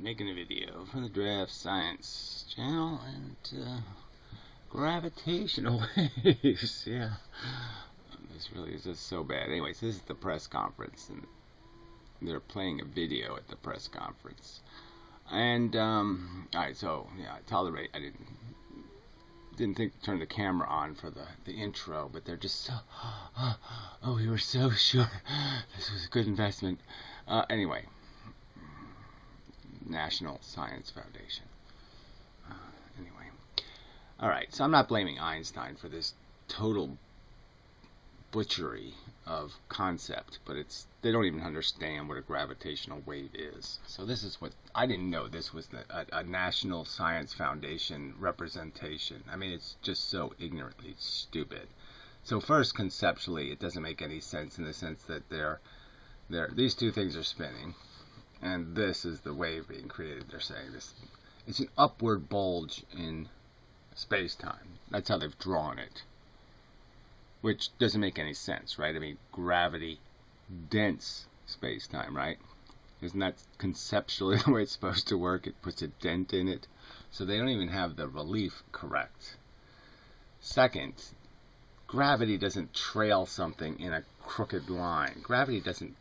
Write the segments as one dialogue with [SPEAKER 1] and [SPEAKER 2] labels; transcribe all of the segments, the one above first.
[SPEAKER 1] making a video for the Draft Science channel and gravitational waves. Yeah, this really is just so bad. Anyways, this is the press conference, and they're playing a video at the press conference. And alright, so yeah, I didn't think to turn the camera on for the intro, but they're just so oh, we were so sure this was a good investment. Anyway, National Science Foundation. Anyway, alright, so I'm not blaming Einstein for this total butchery of concept, but they don't even understand what a gravitational wave is. So this is what I didn't know. This was a National Science Foundation representation. I mean, it's just so ignorantly stupid. So first, conceptually, it doesn't make any sense in the sense that these two things are spinning, and this is the wave being created. They're saying this. It's an upward bulge in space-time. That's how they've drawn it. Which doesn't make any sense, right? I mean, gravity dense space-time, right? Isn't that conceptually the way it's supposed to work? It puts a dent in it. So they don't even have the relief correct. Second, gravity doesn't trail something in a crooked line. Gravity isn't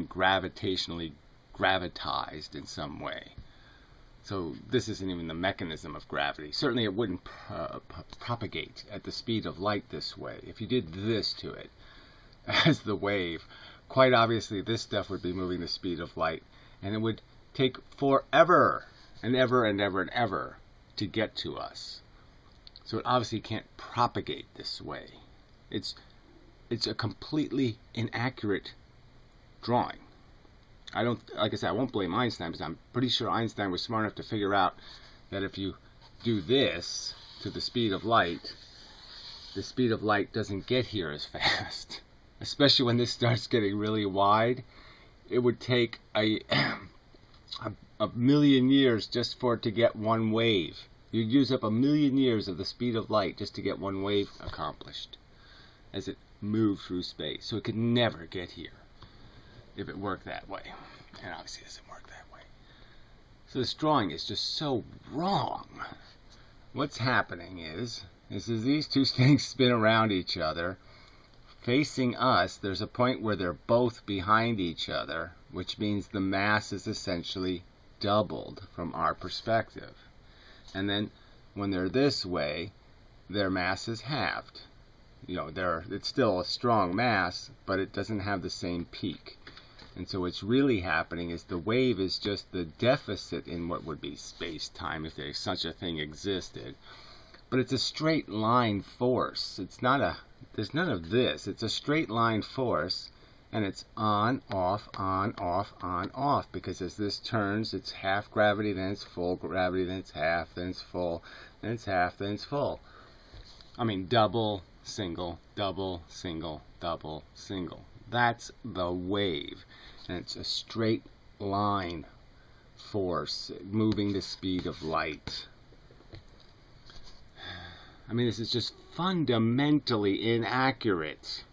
[SPEAKER 1] gravitationally gravitized in some way. So this isn't even the mechanism of gravity. Certainly it wouldn't propagate at the speed of light this way. If you did this to it as the wave, quite obviously this stuff would be moving the speed of light, and it would take forever and ever and ever and ever to get to us. So it obviously can't propagate this way. It's a completely inaccurate drawing. Like I said, I won't blame Einstein, because I'm pretty sure Einstein was smart enough to figure out that if you do this to the speed of light doesn't get here as fast. Especially when this starts getting really wide. It would take a million years just for it to get one wave. You'd use up a million years of the speed of light just to get one wave accomplished as it moved through space. So it could never get here if it worked that way. And obviously it doesn't work that way. So this drawing is just so wrong. What's happening is these two things spin around each other. Facing us, there's a point where they're both behind each other, which means the mass is essentially doubled from our perspective. And then when they're this way, their mass is halved. You know, it's still a strong mass, but it doesn't have the same peak. And so what's really happening is the wave is just the deficit in what would be space-time if there's such a thing existed. But it's a straight line force. There's none of this. It's a straight line force, and it's on, off, on, off, on, off. Because as this turns, it's half gravity, then it's full gravity, then it's half, then it's full, then it's half, then it's full. I mean, double, single, double, single, double, single. That's the wave. And it's a straight line force moving the speed of light. I mean, this is just fundamentally inaccurate.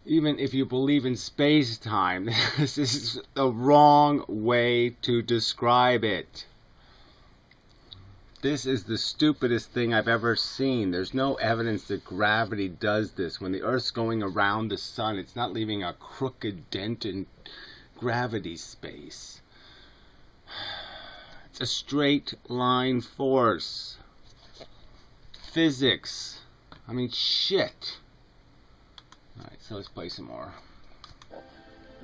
[SPEAKER 1] Even if you believe in space-time, this is the wrong way to describe it. This is the stupidest thing I've ever seen. There's no evidence that gravity does this. When the Earth's going around the sun, it's not leaving a crooked dent in gravity space. It's a straight line force. Physics. I mean, shit. Alright, so let's play some more.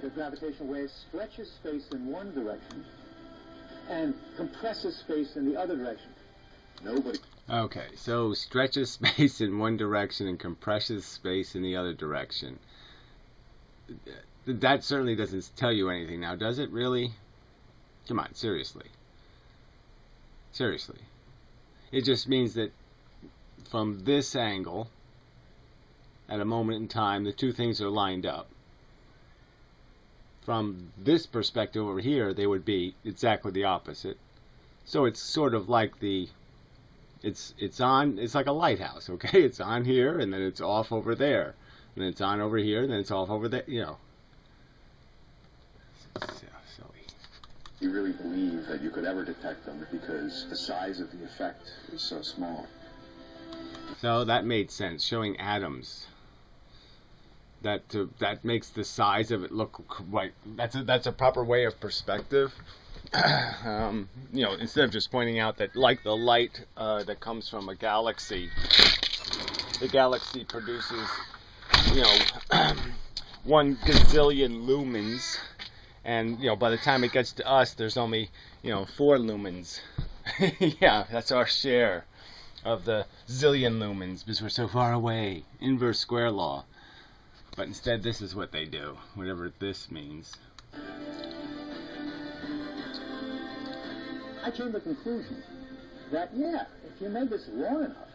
[SPEAKER 2] The gravitational wave stretches space in one direction and compresses space in the other direction.
[SPEAKER 1] Okay, so stretches space in one direction and compresses space in the other direction. That certainly doesn't tell you anything now, does it really? Come on, seriously. Seriously. It just means that from this angle, at a moment in time, the two things are lined up. From this perspective over here, they would be exactly the opposite. So it's sort of like it's like a lighthouse, okay? It's on here, and then it's off over there. And it's on over here, and then it's off over there, you know. So silly.
[SPEAKER 2] You really believe that you could ever detect them because the size of the effect is so small?
[SPEAKER 1] So that made sense, showing atoms. That makes the size of it look like that's a proper way of perspective. You know, instead of just pointing out that, like the light that comes from a galaxy, the galaxy produces, you know, 1 gazillion lumens, and, you know, by the time it gets to us, there's only, you know, 4 lumens. Yeah, that's our share of the zillion lumens because we're so far away. Inverse square law. But instead, this is what they do, whatever this means.
[SPEAKER 2] I came to the conclusion that, yeah, if you made this long enough,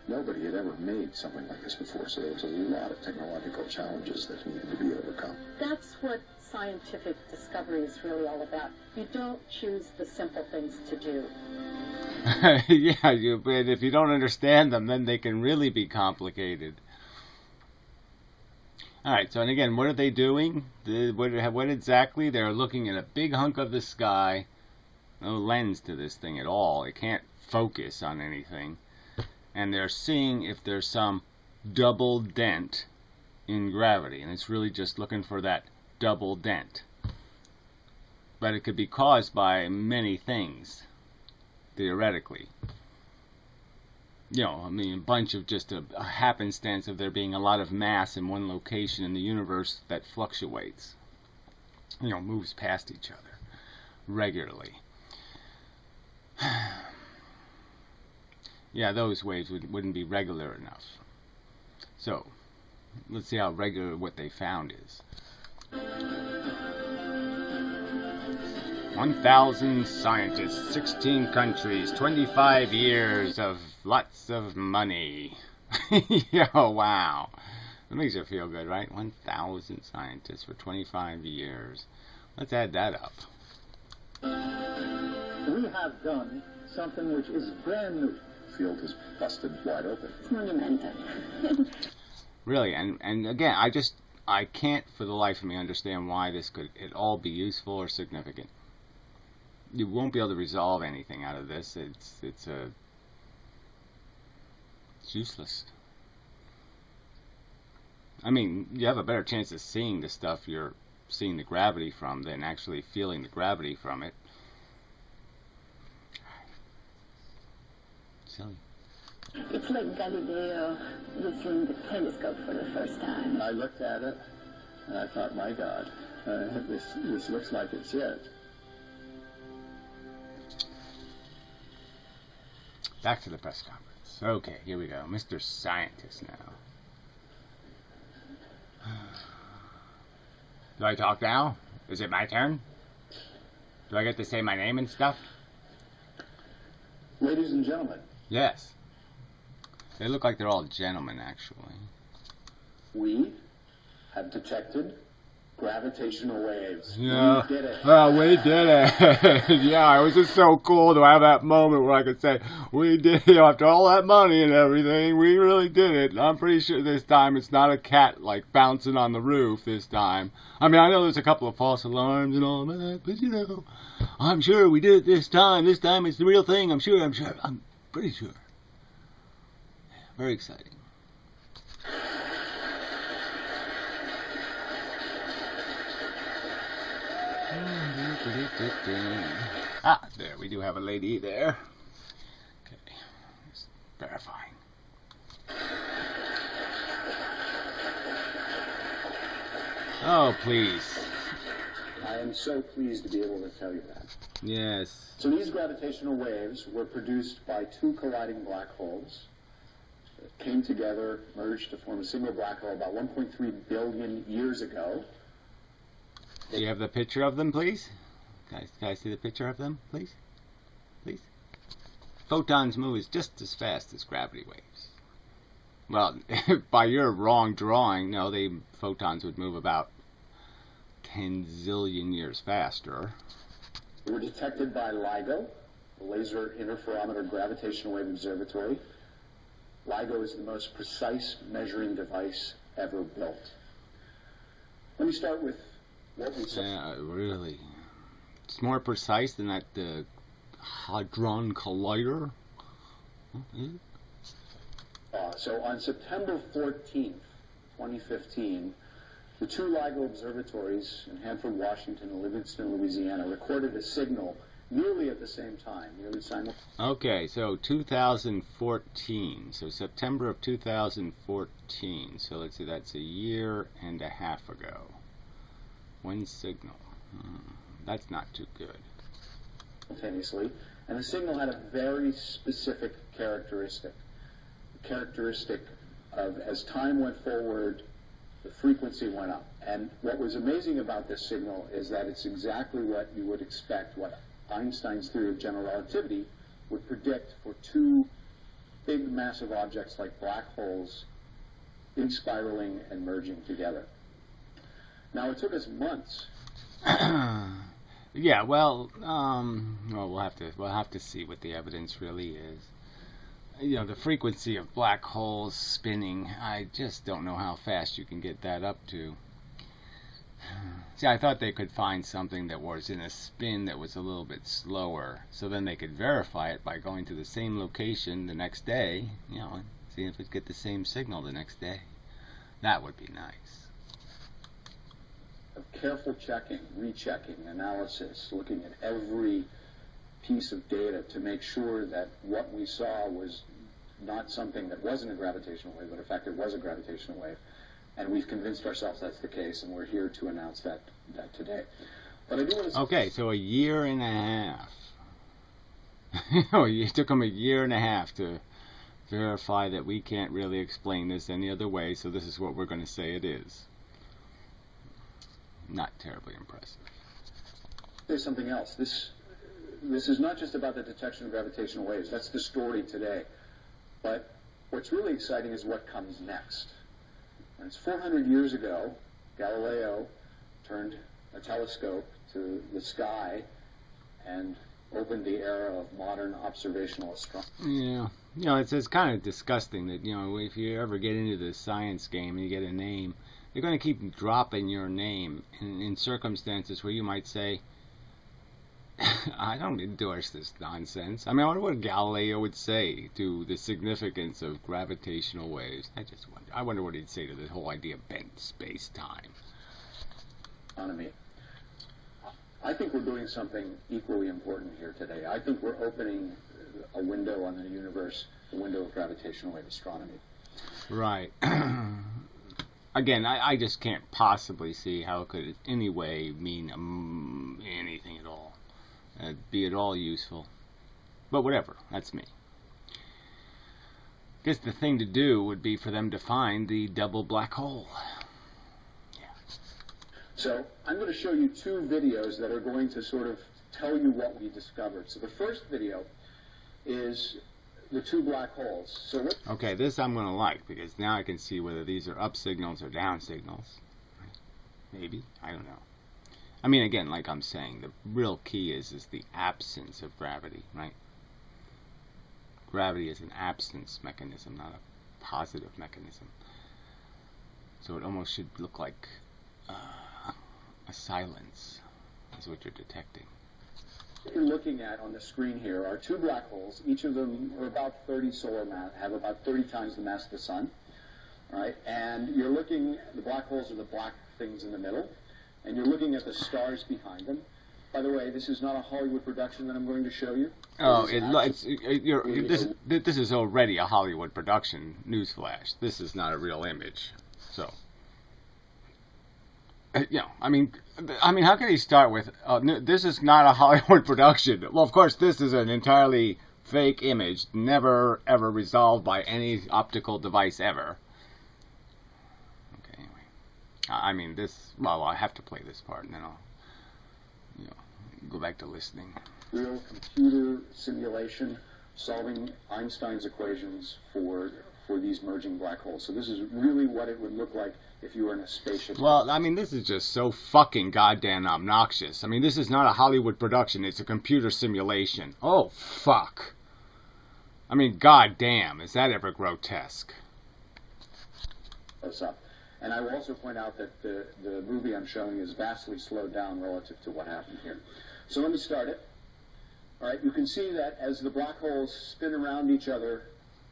[SPEAKER 2] nobody had ever made something like this before, so there was a lot of technological challenges that needed to be overcome.
[SPEAKER 3] That's what scientific discovery is really all about. You don't choose the simple things to do.
[SPEAKER 1] Yeah, but if you don't understand them, then they can really be complicated. Alright, so and again, what are they doing? What exactly? They're looking at a big hunk of the sky. No lens to this thing at all. It can't focus on anything. And they're seeing if there's some double dent in gravity. And it's really just looking for that double dent. But it could be caused by many things, theoretically. You know, I mean, a bunch of just a happenstance of there being a lot of mass in one location in the universe that fluctuates. You know, moves past each other regularly. Yeah, those waves wouldn't be regular enough. So, let's see how regular what they found is. 1,000 scientists, 16 countries, 25 years of lots of money. Yeah, wow. That makes you feel good, right? 1,000 scientists for 25 years. Let's add that up.
[SPEAKER 2] We have done something which is brand new. The field is busted wide open.
[SPEAKER 3] It's monumental.
[SPEAKER 1] Really, and again, I can't for the life of me understand why this could at all be useful or significant. You won't be able to resolve anything out of this. It's useless. I mean, you have a better chance of seeing the stuff you're seeing the gravity from than actually feeling the gravity from it. Silly.
[SPEAKER 3] It's like Galileo using the telescope for the first time.
[SPEAKER 2] I looked at it and I thought, my God, this looks like it's it.
[SPEAKER 1] Back to the press conference. Okay, here we go. Mr. Scientist now. Do I talk now? Is it my turn? Do I get to say my name and stuff?
[SPEAKER 2] Ladies and gentlemen.
[SPEAKER 1] Yes. They look like they're all gentlemen, actually.
[SPEAKER 2] We have detected gravitational waves.
[SPEAKER 1] Yeah.
[SPEAKER 2] We did it.
[SPEAKER 1] Oh, we did it. Yeah, it was just so cool to have that moment where I could say, we did it after all that money and everything. We really did it. I'm pretty sure this time it's not a cat like bouncing on the roof this time. I mean, I know there's a couple of false alarms and all that, but you know, I'm sure we did it this time. This time it's the real thing. I'm sure. I'm pretty sure. Yeah, very exciting. Ah, there, we do have a lady there. Okay, just verifying. Oh, please.
[SPEAKER 2] I am so pleased to be able to tell you that.
[SPEAKER 1] Yes.
[SPEAKER 2] So these gravitational waves were produced by 2 colliding black holes that came together, merged to form a single black hole about 1.3 billion years ago.
[SPEAKER 1] Do you have the picture of them, please? Can I see the picture of them, please? Please? Photons move just as fast as gravity waves. Well, by your wrong drawing, no, photons would move about 10 zillion years faster.
[SPEAKER 2] They were detected by LIGO, the Laser Interferometer Gravitational Wave Observatory. LIGO is the most precise measuring device ever built. Let me start with what we saw.
[SPEAKER 1] Yeah, really. It's more precise than that Hadron Collider.
[SPEAKER 2] So on September 14th, 2015, the two LIGO observatories in Hanford, Washington, and Livingston, Louisiana, recorded a signal nearly at the same time, nearly simultaneously.
[SPEAKER 1] Okay, so 2014. So September of 2014. So let's see, that's a year and a half ago. One signal. That's not too good.
[SPEAKER 2] Simultaneously, and the signal had a very specific characteristic. The characteristic of, as time went forward, the frequency went up. And what was amazing about this signal is that it's exactly what you would expect, what Einstein's theory of general relativity would predict for two big massive objects like black holes spiraling and merging together. Now it took us months.
[SPEAKER 1] Yeah, well, we'll have to see what the evidence really is. You know, the frequency of black holes spinning, I just don't know how fast you can get that up to. See, I thought they could find something that was in a spin that was a little bit slower, so then they could verify it by going to the same location the next day, you know, and see if it get the same signal the next day. That would be nice.
[SPEAKER 2] Careful checking, rechecking, analysis, looking at every piece of data to make sure that what we saw was not something that wasn't a gravitational wave, but in fact it was a gravitational wave. And we've convinced ourselves that's the case, and we're here to announce that today. But I do want to...
[SPEAKER 1] Okay, so a year and a half. It took them a year and a half to verify that we can't really explain this any other way, so this is what we're going to say it is. Not terribly impressive.
[SPEAKER 2] There's something else. This is not just about the detection of gravitational waves. That's the story today. But what's really exciting is what comes next. And it's 400 years ago, Galileo turned a telescope to the sky and opened the era of modern observational astronomy.
[SPEAKER 1] Yeah. You know, it's kind of disgusting that, you know, if you ever get into the science game and you get a name, they're going to keep dropping your name in circumstances where you might say, I don't endorse this nonsense. I mean, I wonder what Galileo would say to the significance of gravitational waves. I wonder what he'd say to the whole idea of bent space-time.
[SPEAKER 2] I think we're doing something equally important here today. I think we're opening a window on the universe, the window of gravitational wave astronomy.
[SPEAKER 1] Right. Again, I just can't possibly see how it could in any way mean anything at all. Be at all useful. But whatever, that's me. Guess the thing to do would be for them to find the double black hole. Yeah.
[SPEAKER 2] So I'm going to show you two videos that are going to sort of tell you what we discovered. So the first video is the two black holes. So
[SPEAKER 1] okay, this I'm going to like, because now I can see whether these are up signals or down signals. Maybe, I don't know. I mean, again, like I'm saying, the real key is the absence of gravity, right? Gravity is an absence mechanism, not a positive mechanism. So it almost should look like a silence is what you're detecting.
[SPEAKER 2] What you're looking at on the screen here are two black holes. Each of them are about 30 solar mass, have about 30 times the mass of the sun, right? And you're looking, the black holes are the black things in the middle, and you're looking at the stars behind them. By the way, this is not a Hollywood production that I'm going to show you.
[SPEAKER 1] Oh, this is already a Hollywood production. Newsflash. This is not a real image. So, you know, I mean, how can he start with, this is not a Hollywood production? Well, of course, this is an entirely fake image, never ever resolved by any optical device ever. Okay, anyway. I mean, well, I have to play this part, and then I'll, you know, go back to listening.
[SPEAKER 2] Real computer simulation solving Einstein's equations for these merging black holes. So this is really what it would look like if you were in a spaceship.
[SPEAKER 1] Well, I mean, this is just so fucking goddamn obnoxious. I mean, this is not a Hollywood production. It's a computer simulation. Oh, fuck. I mean, goddamn, is that ever grotesque?
[SPEAKER 2] Up. And I will also point out that the movie I'm showing is vastly slowed down relative to what happened here. So let me start it. All right, you can see that as the black holes spin around each other,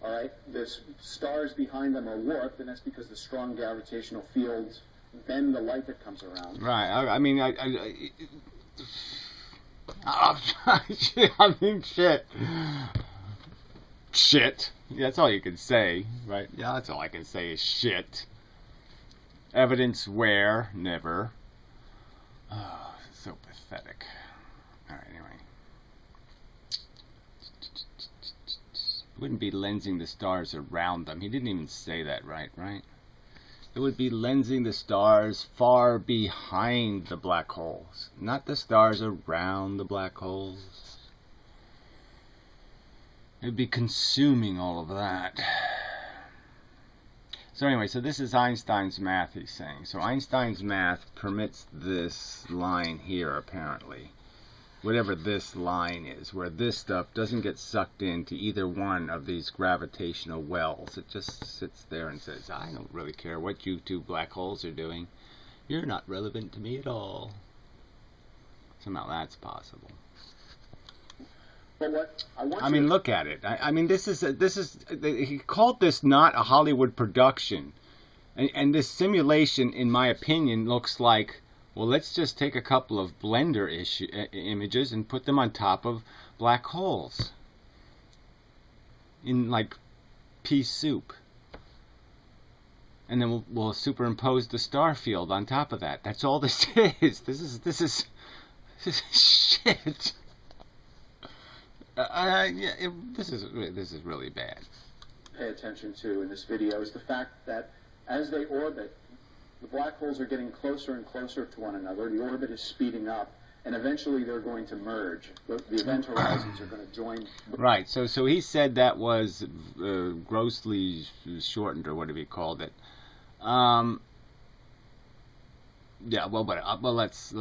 [SPEAKER 2] all right, the stars behind them are warped, and that's because the strong gravitational fields bend the light that comes around.
[SPEAKER 1] Right. I mean, shit. Shit. Yeah, that's all you can say, right? Yeah, that's all I can say is shit. Evidence where? Never. Oh, so pathetic. Alright, anyway. It wouldn't be lensing the stars around them. He didn't even say that right? It would be lensing the stars far behind the black holes, not the stars around the black holes. It would be consuming all of that. So anyway, so this is Einstein's math, he's saying. So Einstein's math permits this line here, apparently. Whatever this line is, where this stuff doesn't get sucked into either one of these gravitational wells. It just sits there and says, I don't really care what you two black holes are doing. You're not relevant to me at all. Somehow that's possible.
[SPEAKER 2] But what
[SPEAKER 1] I mean, look at it. I mean, this is he called this not a Hollywood production. And this simulation, in my opinion, looks like, well, let's just take a couple of Blender images and put them on top of black holes in like pea soup, and then we'll superimpose the star field on top of that. That's all this is. This is shit. Yeah, this is really bad.
[SPEAKER 2] Pay attention to in this video is the fact that as they orbit, the black holes are getting closer and closer to one another. The orbit is speeding up, and eventually they're going to merge. The event horizons are going to join.
[SPEAKER 1] Right. So he said that was grossly shortened, or whatever he called it. Yeah. Well, but let's.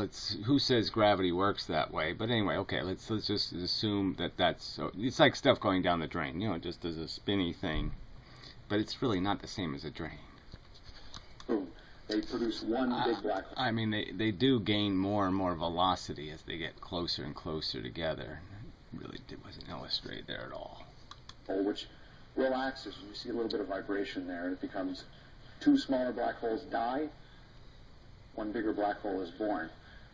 [SPEAKER 1] Who says gravity works that way? But anyway, okay. Let's just assume that that's. So it's like stuff going down the drain. You know, just as a spinny thing, but it's really not the same as a drain.
[SPEAKER 2] Boom. They produce one big black hole.
[SPEAKER 1] I mean, they do gain more and more velocity as they get closer and closer together. It really wasn't illustrated there at all.
[SPEAKER 2] Which relaxes. You see a little bit of vibration there, and it becomes two smaller black holes die, one bigger black hole is born.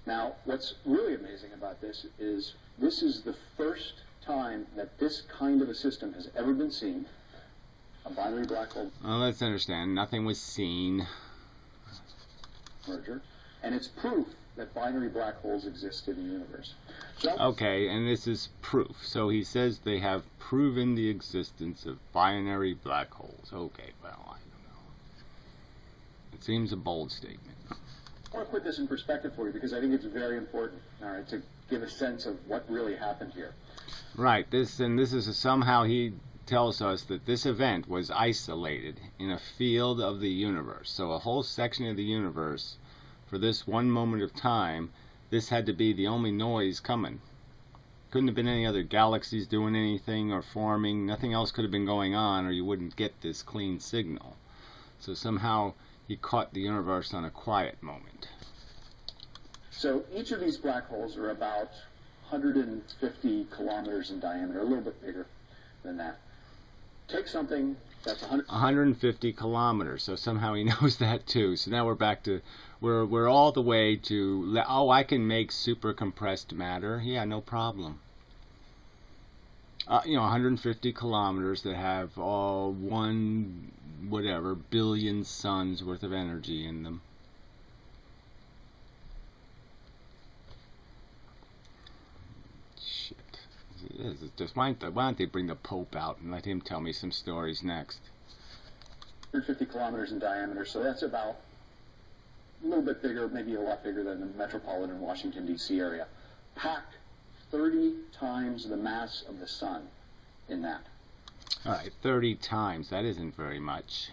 [SPEAKER 2] Now, what's really amazing about this is the first time that this kind of a system has ever been seen. A binary black hole.
[SPEAKER 1] Well, let's understand. Nothing was seen.
[SPEAKER 2] Merger, and it's proof that binary black holes exist in the universe. So,
[SPEAKER 1] okay, and this is proof. So he says they have proven the existence of binary black holes. Okay, well, I don't know. It seems a bold statement.
[SPEAKER 2] I want to put this in perspective for you because I think it's very important, all right, to give a sense of what really happened here.
[SPEAKER 1] Right. This is somehow he tells us that this event was isolated in a field of the universe. So a whole section of the universe, for this one moment of time, this had to be the only noise coming. Couldn't have been any other galaxies doing anything or forming. Nothing else could have been going on, or you wouldn't get this clean signal. So somehow he caught the universe on a quiet moment.
[SPEAKER 2] So each of these black holes are about 150 kilometers in diameter, a little bit bigger than that. Take something that's
[SPEAKER 1] 150 kilometers. So somehow he knows that too. So now we're back to we're all the way to I can make super compressed matter. Yeah, no problem. 150 kilometers that have all 1 billion suns worth of energy in them. Just why don't they bring the Pope out and let him tell me some stories next?
[SPEAKER 2] 150 kilometers in diameter, so that's about a little bit bigger, maybe a lot bigger than the metropolitan Washington, D.C. area. Packed 30 times the mass of the sun in that.
[SPEAKER 1] All right, 30 times. That isn't very much.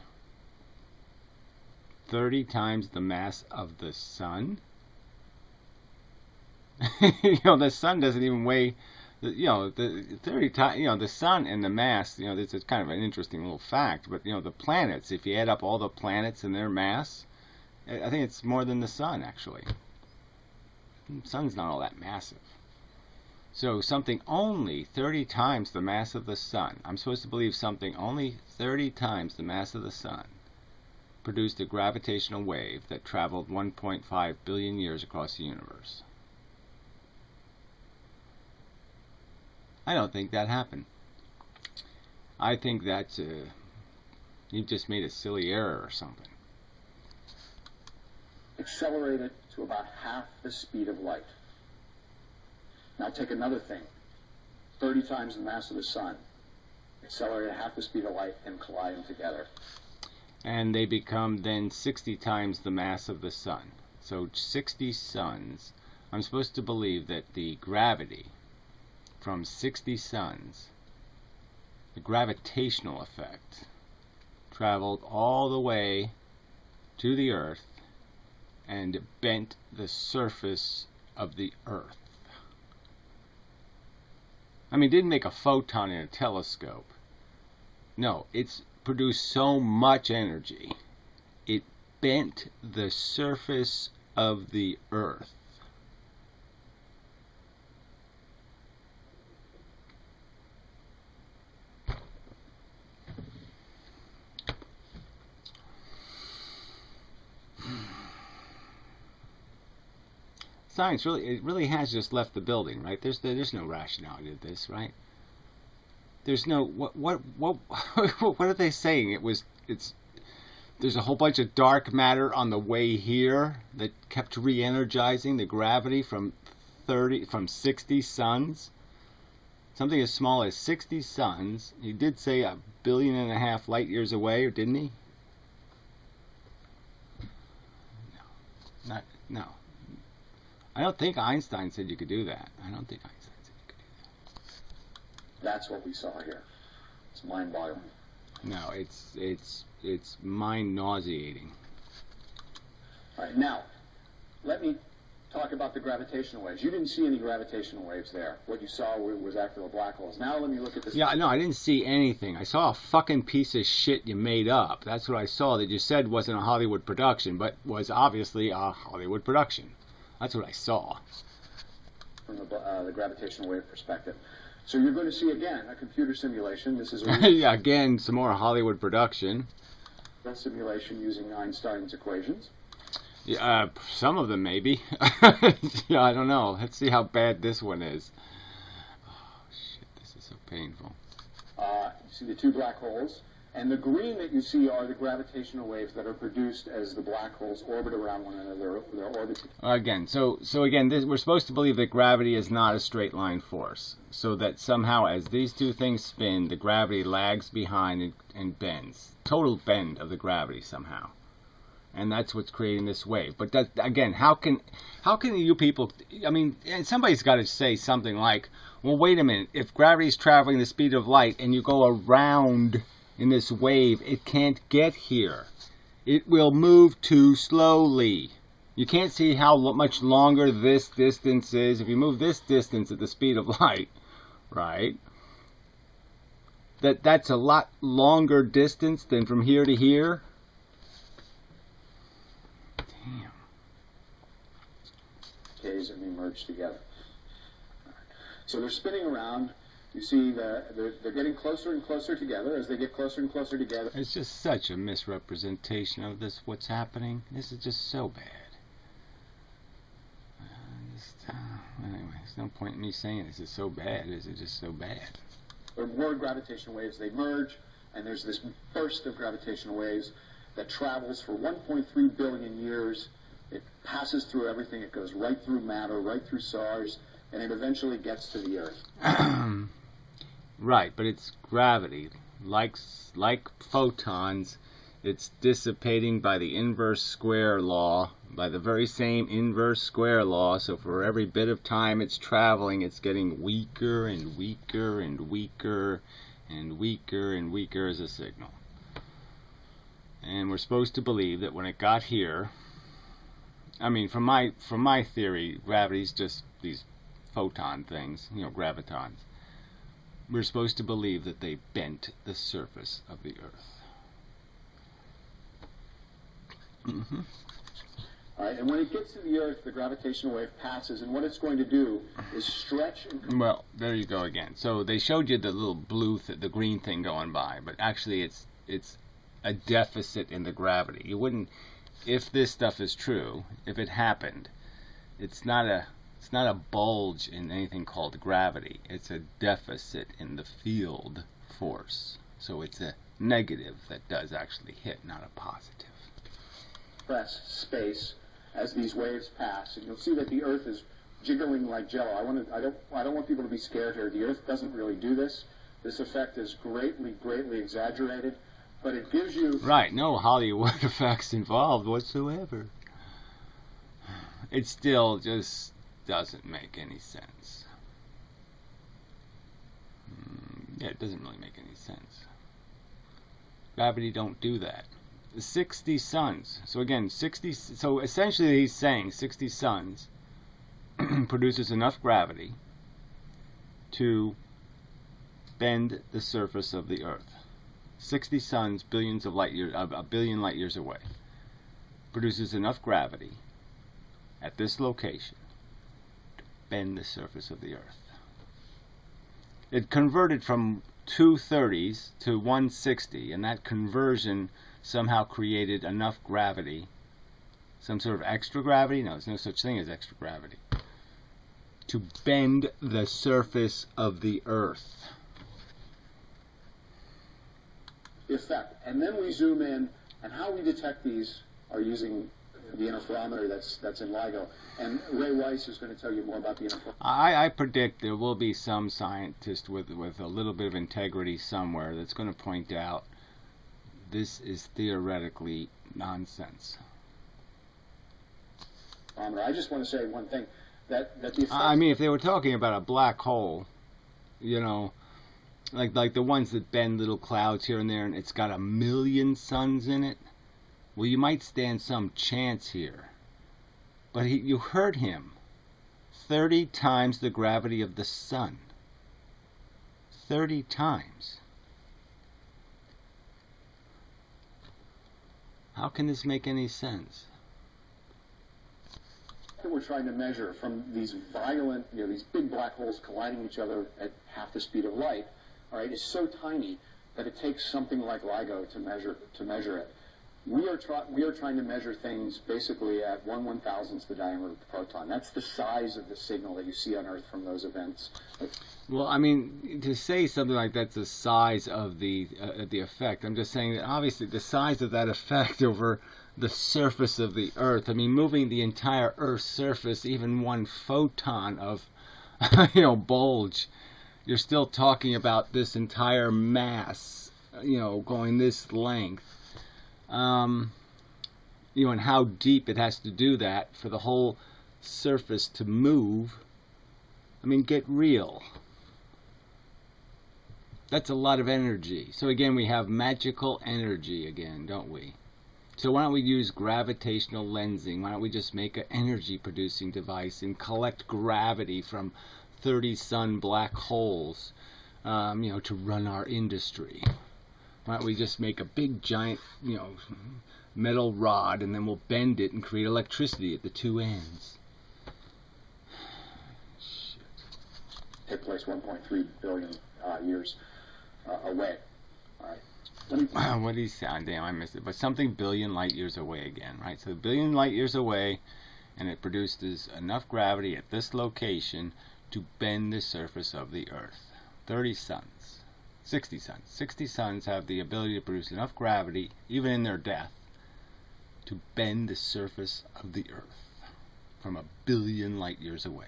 [SPEAKER 1] 30 times the mass of the sun? The sun doesn't even weigh... the 30 times, the sun and the mass, this is kind of an interesting little fact, but, the planets, if you add up all the planets and their mass, I think it's more than the sun, actually. The sun's not all that massive. So something only 30 times the mass of the sun, I'm supposed to believe something only 30 times the mass of the sun, produced a gravitational wave that traveled 1.5 billion years across the universe. I don't think that happened. I think that's you just made a silly error or something.
[SPEAKER 2] Accelerated to about half the speed of light. Now take another thing. 30 times the mass of the sun. Accelerated at half the speed of light and collide them together.
[SPEAKER 1] And they become then 60 times the mass of the sun. So 60 suns. I'm supposed to believe that the gravity from 60 suns, the gravitational effect, traveled all the way to the Earth and bent the surface of the Earth. I mean, it didn't make a photon in a telescope. No, it's produced so much energy, it bent the surface of the Earth. Science really has just left the building, right? There's no rationality to this, right? There's no what are they saying? There's a whole bunch of dark matter on the way here that kept re-energizing the gravity from 60 suns. Something as small as 60 suns. He did say 1.5 billion light years away, or didn't he? No. I don't think Einstein said you could do that. I don't think Einstein said you could do that.
[SPEAKER 2] That's what we saw here. It's mind-boggling.
[SPEAKER 1] No, it's mind-nauseating.
[SPEAKER 2] All right, now, let me talk about the gravitational waves. You didn't see any gravitational waves there. What you saw was actual black holes. Now let me look at this.
[SPEAKER 1] Yeah, no, I didn't see anything. I saw a fucking piece of shit you made up. That's what I saw that you said wasn't a Hollywood production, but was obviously a Hollywood production. That's what I saw.
[SPEAKER 2] From the gravitational wave perspective. So you're going to see, again, a computer simulation. This is a
[SPEAKER 1] yeah, again, some more Hollywood production.
[SPEAKER 2] real simulation using Einstein's equations.
[SPEAKER 1] Yeah, some of them maybe. Yeah, I don't know. Let's see how bad this one is. Oh, shit, this is so painful.
[SPEAKER 2] You see the two black holes. And the green that you see are the gravitational waves that are produced as the black holes orbit around one another. They're orbiting.
[SPEAKER 1] Again, so again, we're supposed to believe that gravity is not a straight line force. So that somehow, as these two things spin, the gravity lags behind and bends. Total bend of the gravity somehow. And that's what's creating this wave. But that, again, how can you people? I mean, somebody's got to say something like, "Well, wait a minute. If gravity is traveling the speed of light and you go around in this wave, it can't get here. It will move too slowly. You can't see how much longer this distance is. If you move this distance at the speed of light, right? That's a lot longer distance than from here to here." Damn.
[SPEAKER 2] K's and they merge together. So they're spinning around. You see they're getting closer and closer together. As they get closer and closer together,
[SPEAKER 1] It's just such a misrepresentation of what's happening. This is just so bad. Anyway, there's no point in me saying this is so bad. This is just so bad.
[SPEAKER 2] there are more gravitational waves. They merge, and there's this burst of gravitational waves that travels for 1.3 billion years. It passes through everything. It goes right through matter, right through stars, and it eventually gets to the Earth.
[SPEAKER 1] Right, but it's gravity. Like photons, it's dissipating by the inverse square law, by the very same inverse square law. So for every bit of time it's traveling, it's getting weaker and weaker and weaker and weaker and weaker as a signal. And we're supposed to believe that when it got here, I mean, from my theory, gravity's just these photon things, gravitons. We're supposed to believe that they bent the surface of the Earth.
[SPEAKER 2] All right, and when it gets to the Earth, the gravitational wave passes, and what it's going to do is stretch and...
[SPEAKER 1] Well, there you go again. So they showed you the little blue, the green thing going by, but actually it's a deficit in the gravity. You wouldn't, if this stuff is true, if it happened, it's not a bulge in anything called gravity. It's a deficit in the field force. So it's a negative that does actually hit, not a positive.
[SPEAKER 2] Press space as these waves pass, and you'll see that the Earth is jiggling like jello. I don't want people to be scared here. The Earth doesn't really do this. This effect is greatly exaggerated, but it gives you...
[SPEAKER 1] Right, no Hollywood effects involved whatsoever. It still just doesn't make any sense. Yeah, it doesn't really make any sense. Gravity don't do that. 60 suns. So again, 60. So essentially, he's saying 60 suns produces enough gravity to bend the surface of the Earth. 60 suns, billions of light years, a billion light years away, produces enough gravity at this location to bend the surface of the Earth. It converted from 230s to 160, and that conversion somehow created enough gravity, some sort of extra gravity, no, there's no such thing as extra gravity, to bend the surface of the Earth.
[SPEAKER 2] Effect. And then we zoom in, and how we detect these are using the interferometer that's in LIGO. And Ray Weiss is going to tell you more about the interferometer.
[SPEAKER 1] I predict there will be some scientist with a little bit of integrity somewhere that's going to point out this is theoretically nonsense.
[SPEAKER 2] I just want to say one thing, that the effect...
[SPEAKER 1] I mean, if they were talking about a black hole, you know, like the ones that bend little clouds here and there, and it's got 1 million suns in it, well, you might stand some chance here. But you heard him. 30 times the gravity of the sun. 30 times. How can this make any sense?
[SPEAKER 2] That we're trying to measure from these violent, these big black holes colliding each other at half the speed of light, all right, is so tiny that it takes something like LIGO to measure it. We are trying to measure things basically at 1/1000th the diameter of the proton. That's the size of the signal that you see on Earth from those events.
[SPEAKER 1] Well, I mean, to say something like that's the size of the effect, I'm just saying that obviously the size of that effect over the surface of the Earth, I mean, moving the entire Earth's surface, even one photon of, bulge, you're still talking about this entire mass, going this length. And how deep it has to do that for the whole surface to move. I mean, get real. That's a lot of energy. So again, we have magical energy again, don't we? So why don't we use gravitational lensing? Why don't we just make an energy producing device and collect gravity from 30 sun black holes, to run our industry? Why don't we just make a big giant, metal rod, and then we'll bend it and create electricity at the two ends? Shit.
[SPEAKER 2] Take place 1.3 billion years away. All right.
[SPEAKER 1] What did he say? Damn, I missed it. But something billion light years away again, right? So a billion light years away, and it produces enough gravity at this location to bend the surface of the Earth. 30 suns. 60 suns. 60 suns have the ability to produce enough gravity, even in their death, to bend the surface of the Earth from 1 billion light years away.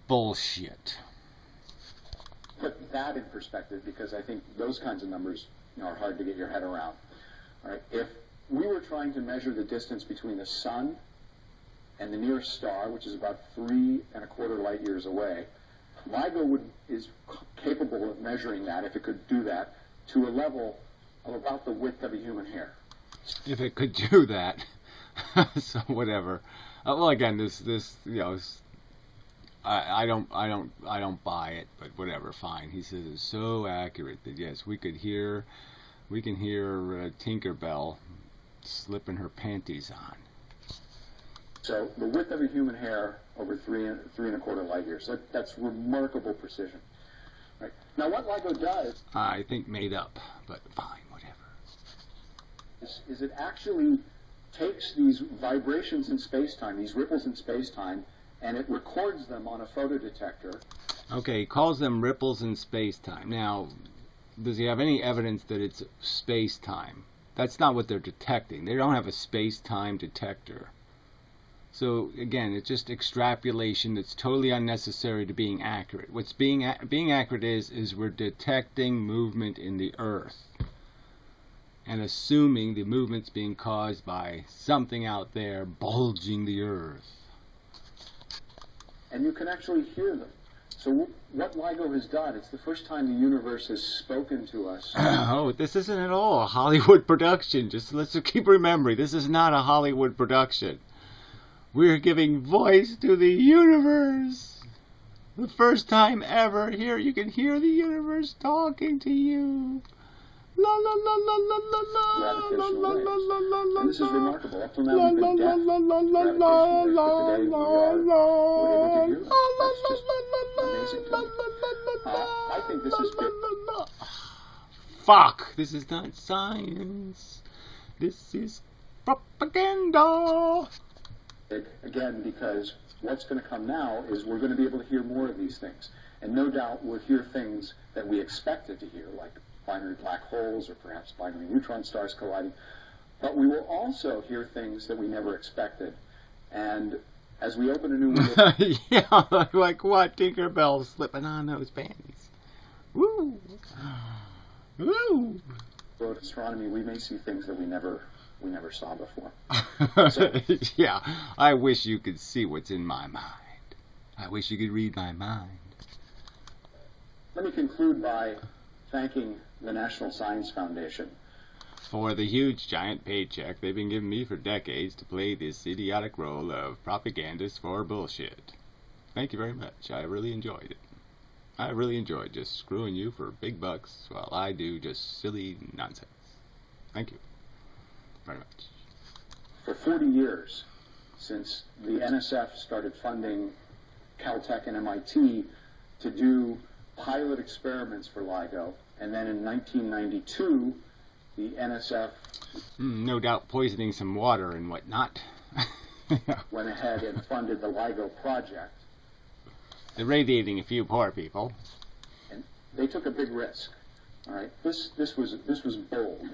[SPEAKER 1] Bullshit.
[SPEAKER 2] Put that in perspective, because I think those kinds of numbers are hard to get your head around. All right. If we were trying to measure the distance between the sun and the nearest star, which is about 3¼ light years away, LIGO is capable of measuring that, if it could do that, to a level of about the width of a human hair.
[SPEAKER 1] If it could do that, so whatever. Well, again, I don't buy it, but whatever, fine. He says it's so accurate that yes, we can hear Tinkerbell Slipping her panties on.
[SPEAKER 2] So the width of a human hair over 3.25 light years. That's remarkable precision. Right. Now what LIGO does,
[SPEAKER 1] I think made up, but fine, whatever.
[SPEAKER 2] is it actually takes these vibrations in space-time, these ripples in space-time, and it records them on a photodetector.
[SPEAKER 1] Okay, he calls them ripples in space-time. Now, does he have any evidence that it's space-time? That's not what they're detecting. They don't have a space-time detector. So again, it's just extrapolation that's totally unnecessary to being accurate. What's being accurate is we're detecting movement in the Earth and assuming the movement's being caused by something out there bulging the Earth.
[SPEAKER 2] And you can actually hear them. So what LIGO has done, it's the first time the universe has spoken to us.
[SPEAKER 1] Oh, this isn't at all a Hollywood production. Let's keep remembering, this is not a Hollywood production. We're giving voice to the universe. The first time ever. Here, you can hear the universe talking to you. La la la la la la la la la la la la.
[SPEAKER 2] And this is remarkable. Up till now we've been deaf. Gravitational waves, but today we're able to hear them. That's just amazing to me. I think this is big.
[SPEAKER 1] Fuck! This is not science. This is propaganda.
[SPEAKER 2] Again, because what's going to come now is we're going to be able to hear more of these things. And no doubt we'll hear things that we expected to hear, like binary black holes or perhaps binary neutron stars colliding. But we will also hear things that we never expected. And as we open a new window...
[SPEAKER 1] Yeah, like what? Tinkerbell slipping on those panties. Woo! Woo!
[SPEAKER 2] So in astronomy, we may see things that we never saw before. So,
[SPEAKER 1] yeah, I wish you could see what's in my mind. I wish you could read my mind.
[SPEAKER 2] Let me conclude by thanking the National Science Foundation
[SPEAKER 1] for the huge giant paycheck they've been giving me for decades to play this idiotic role of propagandist for bullshit. Thank you very much. I really enjoyed it. I really enjoyed just screwing you for big bucks while I do just silly nonsense. Thank you very much.
[SPEAKER 2] For 40 years, since the NSF started funding Caltech and MIT to do pilot experiments for LIGO, and then in 1992, the NSF
[SPEAKER 1] no doubt poisoning some water and whatnot.
[SPEAKER 2] went ahead and funded the LIGO project.
[SPEAKER 1] Irradiating a few poor people.
[SPEAKER 2] And they took a big risk. All right, this was bold.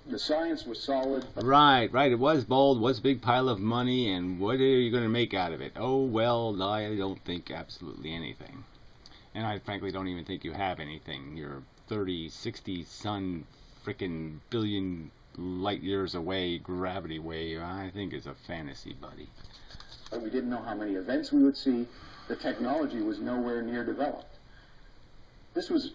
[SPEAKER 2] The science was solid.
[SPEAKER 1] Right. It was bold. Was a big pile of money, and what are you going to make out of it? Oh well, I don't think absolutely anything. And I frankly don't even think you have anything. You're 30, 60 sun frickin' billion light years away, gravity wave. I think is a fantasy, buddy.
[SPEAKER 2] But we didn't know how many events we would see. The technology was nowhere near developed. This was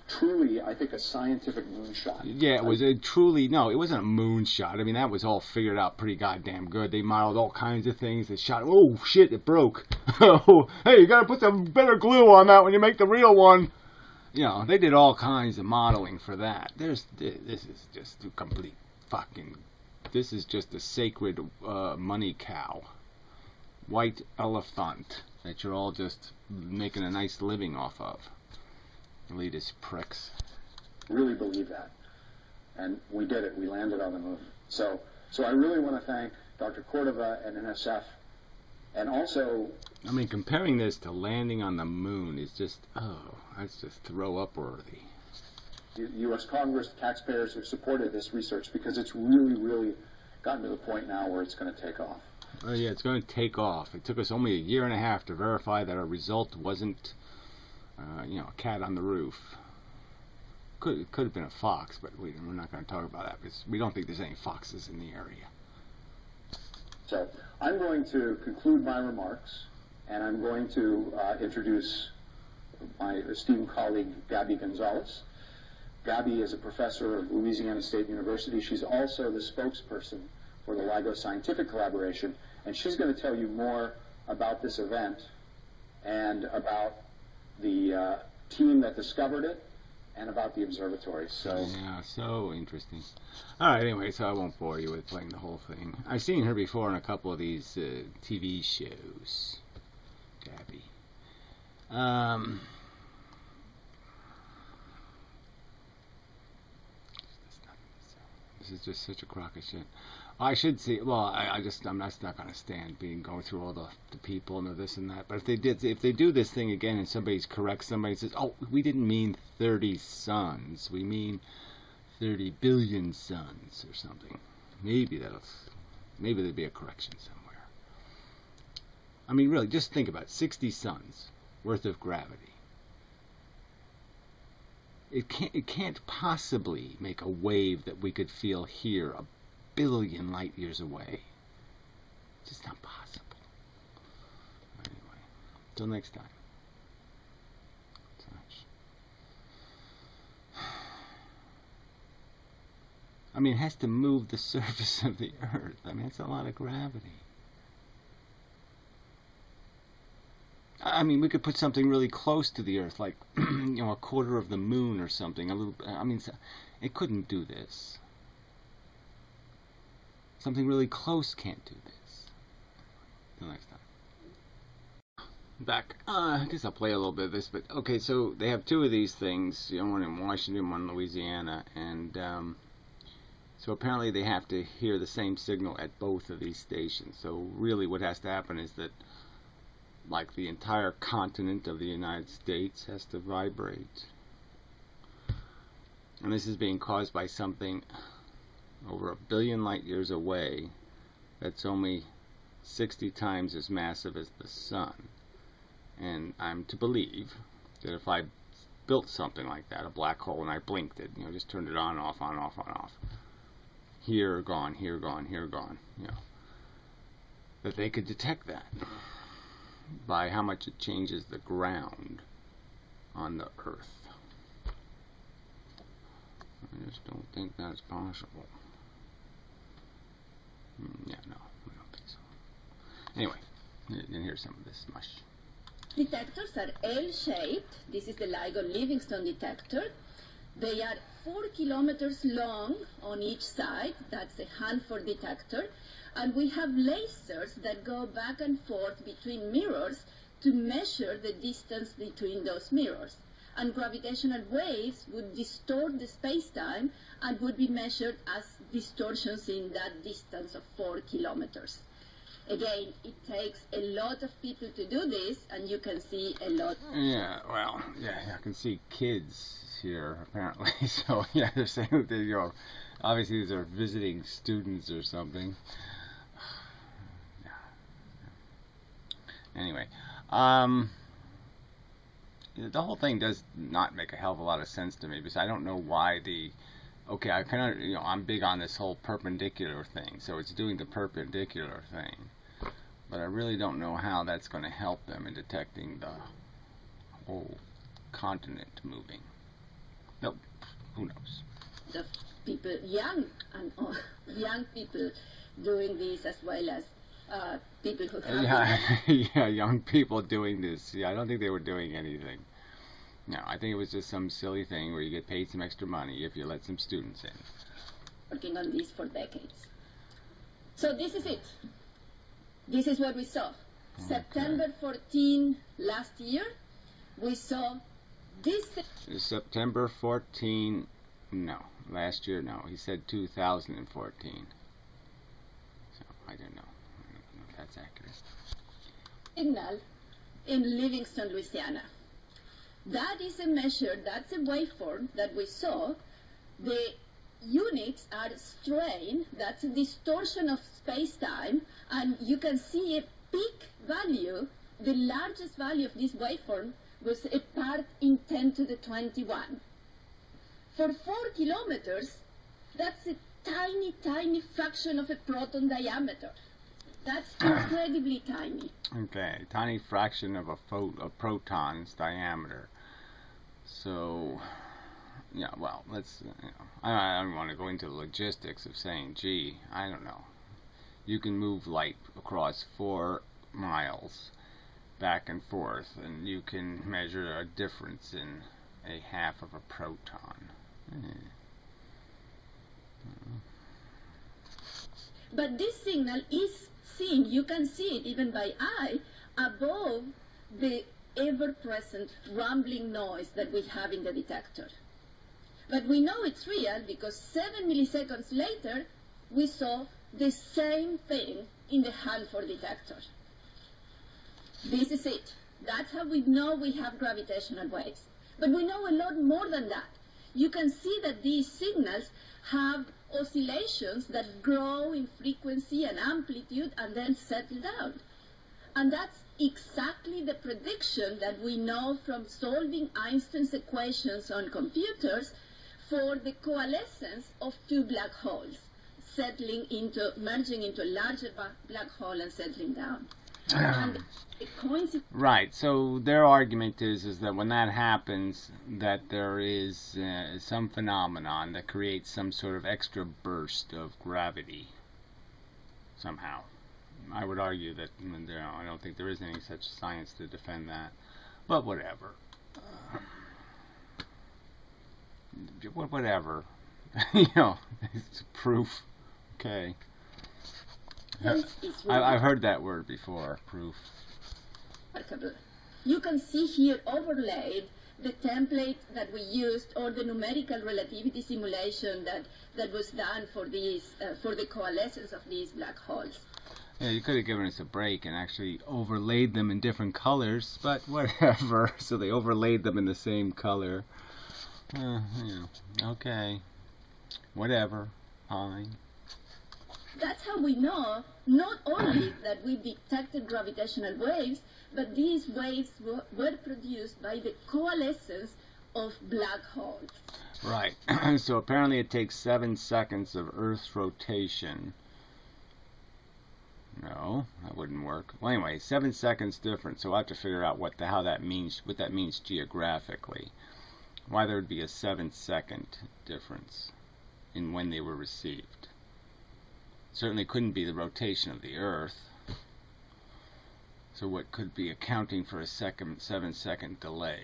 [SPEAKER 2] truly, I think, a scientific moonshot.
[SPEAKER 1] Yeah, it was a truly, no, it wasn't a moonshot. I mean, that was all figured out pretty goddamn good. They modeled all kinds of things. They shot, oh shit, it broke. Oh, hey, you gotta put some better glue on that when you make the real one. You know, they did all kinds of modeling for that. This is just a complete fucking, this is just a sacred money cow. White elephant that you're all just making a nice living off of. Elitist pricks.
[SPEAKER 2] Really believe that. And we did it. We landed on the moon. So I really want to thank Dr. Cordova and NSF. And also...
[SPEAKER 1] I mean, comparing this to landing on the moon is just, oh, that's just throw up worthy.
[SPEAKER 2] U.S. Congress, taxpayers have supported this research because it's really, really gotten to the point now where it's going to take off.
[SPEAKER 1] Oh yeah, it's going to take off. It took us only a year and a half to verify that our result wasn't, you know, a cat on the roof. It could have been a fox, but we're not going to talk about that because we don't think there's any foxes in the area.
[SPEAKER 2] So I'm going to conclude my remarks, and I'm going to introduce my esteemed colleague, Gabby Gonzalez. Gabby is a professor of Louisiana State University. She's also the spokesperson for the LIGO Scientific Collaboration, and she's going to tell you more about this event and about the team that discovered it and about the observatory. So
[SPEAKER 1] yeah, so interesting. All right, anyway, so I won't bore you with playing the whole thing. I've seen her before in a couple of these TV shows. Gabby. This is just such a crock of shit. I should see. Well, I'm just not going to stand going through all the people and the this and that. But if they do this thing again and somebody's correct, somebody says, "Oh, we didn't mean 30 suns. We mean 30 billion suns or something." Maybe there'd be a correction somewhere. I mean, really, just think about it. 60 suns worth of gravity. It can't possibly make a wave that we could feel here a billion light years away. It's just not possible. Anyway, till next time. I mean, it has to move the surface of the Earth. I mean, it's a lot of gravity. I mean, we could put something really close to the Earth, like, a quarter of the moon or something. I mean, it couldn't do this. Something really close can't do this. Till next time. Back. I guess I'll play a little bit of this, but okay. So they have two of these things. One in Washington, one in Louisiana, and so apparently they have to hear the same signal at both of these stations. So really, what has to happen is that, like, the entire continent of the United States has to vibrate. And this is being caused by something over 1 billion light years away that's only 60 times as massive as the sun. And I'm to believe that if I built something like that, a black hole, and I blinked it, just turned it on, off, on, off, on, off, here, gone, here, gone, here, gone, that they could detect that by how much it changes the ground on the Earth. I just don't think that's possible. Yeah, no, I don't think so. Anyway, you can hear some of this mush.
[SPEAKER 4] Detectors are L-shaped. This is the LIGO Livingston detector. They are 4 kilometers long on each side. That's a Hanford detector. And we have lasers that go back and forth between mirrors to measure the distance between those mirrors. And gravitational waves would distort the space-time and would be measured as distortions in that distance of 4 kilometers. Again, it takes a lot of people to do this, and you can see a lot.
[SPEAKER 1] Yeah, well, yeah, I can see kids here, apparently. So, yeah, they're saying that they obviously these are visiting students or something. Anyway, the whole thing does not make a hell of a lot of sense to me, because I don't know why okay, I kind of, I'm big on this whole perpendicular thing, so it's doing the perpendicular thing, but I really don't know how that's going to help them in detecting the whole continent moving. Nope, who knows?
[SPEAKER 4] The people, young people doing this, as well as people who have
[SPEAKER 1] yeah, young people doing this. Yeah, I don't think they were doing anything. No, I think it was just some silly thing where you get paid some extra money if you let some students in.
[SPEAKER 4] Working on this for decades. So this is it. This is what we saw. Okay. September 14 last year, we saw this.
[SPEAKER 1] September 14, no. Last year, no. He said 2014. So, I don't know. If that's accurate.
[SPEAKER 4] Signal in Livingston, Louisiana. That is a measure, that's a waveform that we saw. The units are strain, that's a distortion of space-time, and you can see a peak value. The largest value of this waveform was a part in 10 to the 21. For 4 kilometers, that's a tiny, tiny fraction of a proton diameter. That's incredibly tiny.
[SPEAKER 1] Okay, tiny fraction of a proton's diameter. So, yeah, well, let's, I don't want to go into the logistics of saying, gee, I don't know. You can move light across 4 miles back and forth, and you can measure a difference in a half of a proton.
[SPEAKER 4] But this signal is seen, you can see it even by eye, above the ever-present rumbling noise that we have in the detector. But we know it's real because 7 milliseconds later, we saw the same thing in the Hanford detector. This is it. That's how we know we have gravitational waves. But we know a lot more than that. You can see that these signals have oscillations that grow in frequency and amplitude and then settle down. And that's exactly the prediction that we know from solving Einstein's equations on computers for the coalescence of two black holes, merging into a larger black hole and settling down. And the coincidence.
[SPEAKER 1] Right. So their argument is that when that happens, that there is some phenomenon that creates some sort of extra burst of gravity somehow. I would argue that I don't think there is any such science to defend that, but whatever. Whatever. It's proof. Okay. I've heard that word before, proof.
[SPEAKER 4] You can see here overlaid the template that we used, or the numerical relativity simulation that was done for the coalescence of these black holes.
[SPEAKER 1] Yeah, you could have given us a break and actually overlaid them in different colors, but whatever. So they overlaid them in the same color. Okay. Whatever. Fine.
[SPEAKER 4] That's how we know not only that we detected gravitational waves, but these waves were produced by the coalescence of black holes.
[SPEAKER 1] Right. So apparently it takes 7 seconds of Earth's rotation. No, that wouldn't work. Well, anyway, 7 seconds difference. So I have to figure out what that means geographically. Why there would be a 7-second difference in when they were received. Certainly couldn't be the rotation of the Earth. So what could be accounting for a 7-second delay?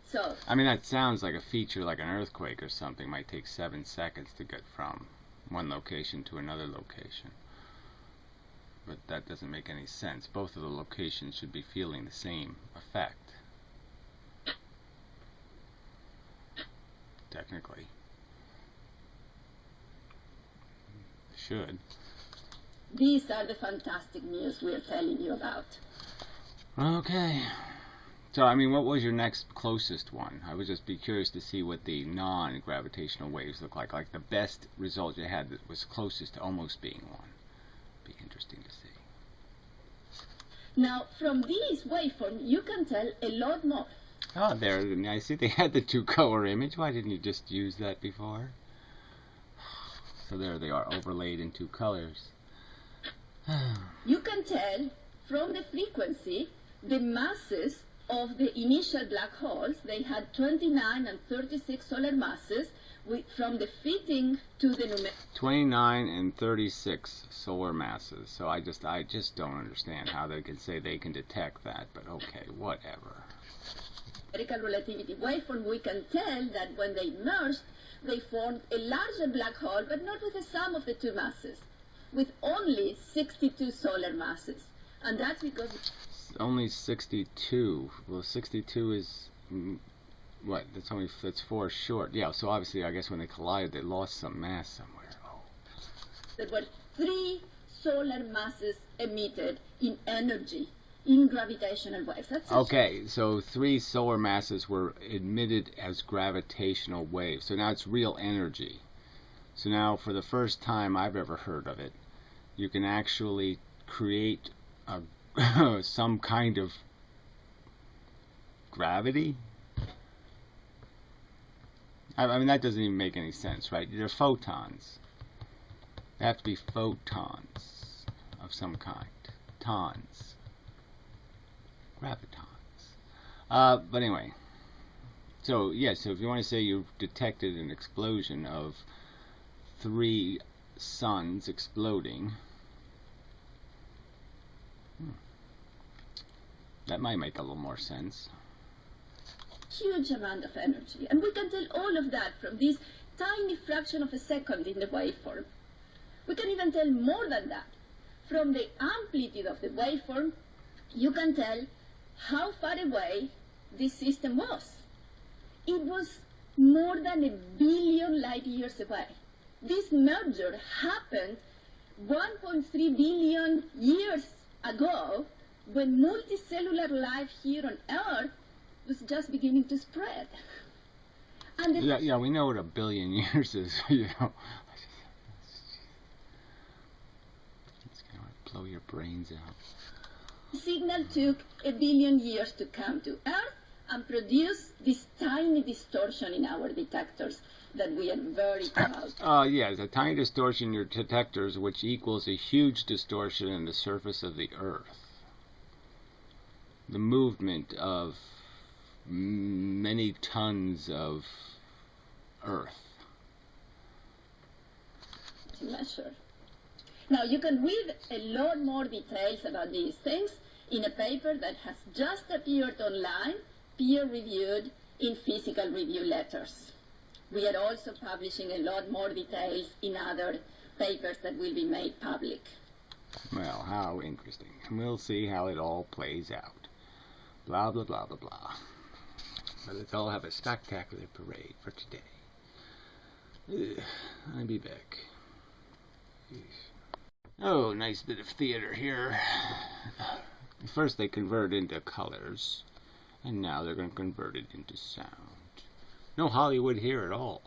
[SPEAKER 4] So,
[SPEAKER 1] I mean, that sounds like a feature like an earthquake or something. Might take 7 seconds to get from one location to another location. But that doesn't make any sense. Both of the locations should be feeling the same effect. Technically. Should.
[SPEAKER 4] These are the fantastic news we're telling you about.
[SPEAKER 1] Okay. So, I mean, what was your next closest one? I would just be curious to see what the non-gravitational waves look like. Like the best result you had that was closest to almost being one. Be interesting to see.
[SPEAKER 4] Now, from these waveforms, you can tell a lot more.
[SPEAKER 1] Oh, there. I see they had the 2-color image. Why didn't you just use that before? So there they are, overlaid in 2 colors.
[SPEAKER 4] You can tell from the frequency the masses of the initial black holes. They had 29 and 36 solar masses from the fitting to the
[SPEAKER 1] 29 and 36 solar masses. So I just don't understand how they can say they can detect that, but okay, whatever.
[SPEAKER 4] Numerical relativity waveform, we can tell that when they merged, they formed a larger black hole, but not with the sum of the 2 masses, with only 62 solar masses. And that's because
[SPEAKER 1] only 62. Well, 62 is what? That's 4 short. Yeah. So obviously, I guess when they collided, they lost some mass somewhere. Oh.
[SPEAKER 4] There were 3 solar masses emitted in energy in gravitational waves. That's
[SPEAKER 1] okay. So 3 solar masses were emitted as gravitational waves. So now it's real energy. So now, for the first time I've ever heard of it, you can actually create some kind of gravity. I mean, that doesn't even make any sense, right? They're photons. They have to be photons of some kind. Tons. Gravitons. But anyway. So, yeah, so if you want to say you've detected an explosion of 3 suns exploding. That might make a little more sense.
[SPEAKER 4] Huge amount of energy. And we can tell all of that from this tiny fraction of a second in the waveform. We can even tell more than that. From the amplitude of the waveform, you can tell how far away this system was. It was more than 1 billion light years away. This merger happened 1.3 billion years ago, when multicellular life here on Earth was just beginning to spread. And
[SPEAKER 1] yeah, we know what 1 billion years is, you know. It's going to blow your brains out.
[SPEAKER 4] The signal took 1 billion years to come to Earth and produce this tiny distortion in our detectors that we are very proud.
[SPEAKER 1] Yeah, it's a tiny distortion in your detectors, which equals a huge distortion in the surface of the Earth. The movement of many tons of Earth.
[SPEAKER 4] To measure. Now, you can read a lot more details about these things in a paper that has just appeared online, peer-reviewed in Physical Review Letters. We are also publishing a lot more details in other papers that will be made public.
[SPEAKER 1] Well, how interesting. And we'll see how it all plays out. Blah, blah, blah, blah, blah. But let's all have a spectacular parade for today. I'll be back. Oh, nice bit of theater here. First they convert into colors, and now they're going to convert it into sound. No Hollywood here at all.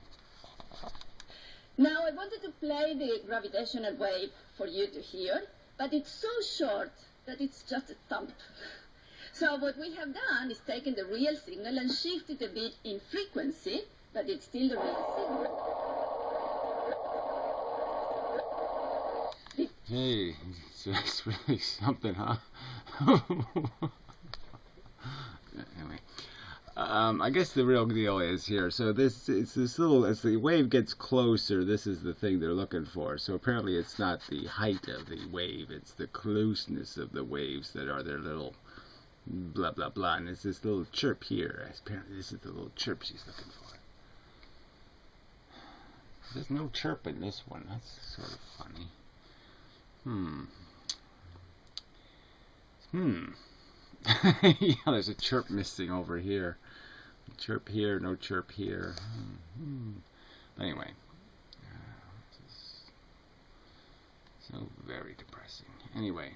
[SPEAKER 4] Now, I wanted to play the gravitational wave for you to hear, but it's so short that it's just a thump. So what we have done is taken the real signal and shifted a bit in frequency, but it's still the real signal.
[SPEAKER 1] Hey, it's really something, huh? Anyway, I guess the real deal is here. So it's this little, as the wave gets closer, this is the thing they're looking for. So apparently it's not the height of the wave, it's the closeness of the waves that are their little blah blah blah, and it's this little chirp here. Apparently this is the little chirp she's looking for. There's no chirp in this one. That's sort of funny. Yeah, there's a chirp missing over here. Chirp here, no chirp here. But anyway, so very depressing. Anyway,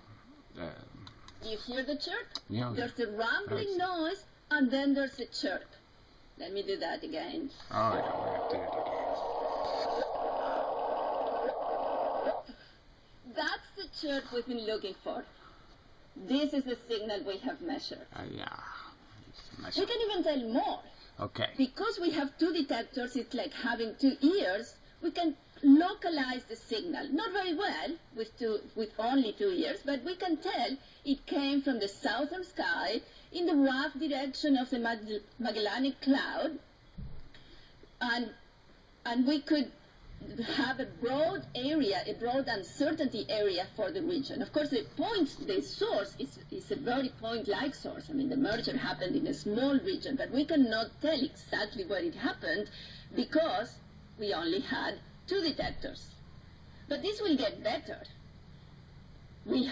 [SPEAKER 4] you hear the chirp?
[SPEAKER 1] Yeah.
[SPEAKER 4] There's a rumbling noise, and then there's a chirp. Let me do that again.
[SPEAKER 1] Oh, I don't have to do it again.
[SPEAKER 4] That's the chirp we've been looking for. This is the signal we have measured.
[SPEAKER 1] Yeah.
[SPEAKER 4] We can even tell more.
[SPEAKER 1] Okay.
[SPEAKER 4] Because we have two detectors, it's like having 2 ears. We can localize the signal. Not very well with only 2 ears, but we can tell it came from the southern sky in the rough direction of the Magellanic Cloud, and we could have a broad area, a broad uncertainty area for the region. Of course, the source is a very point-like source. I mean, the merger happened in a small region, but we cannot tell exactly where it happened because we only had 2 detectors. But this will get better. We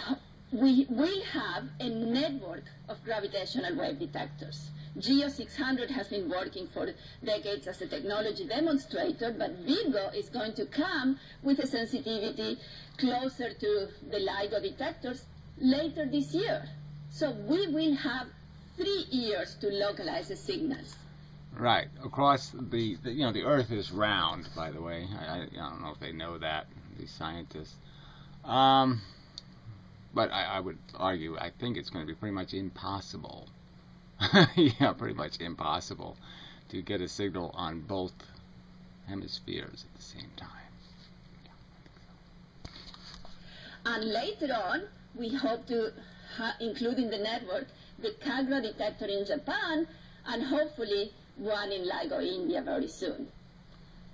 [SPEAKER 4] will have a network of gravitational wave detectors. GEO 600 has been working for decades as a technology demonstrator, but Virgo is going to come with a sensitivity closer to the LIGO detectors later this year. So we will have 3 years to localize the signals.
[SPEAKER 1] Right. Across the Earth is round, by the way. I don't know if they know that, these scientists. But I would argue, I think it's going to be pretty much impossible. Yeah, pretty much impossible to get a signal on both hemispheres at the same time.
[SPEAKER 4] And later on, we hope to include in the network the Kagra detector in Japan, and hopefully one in LIGO, India, very soon.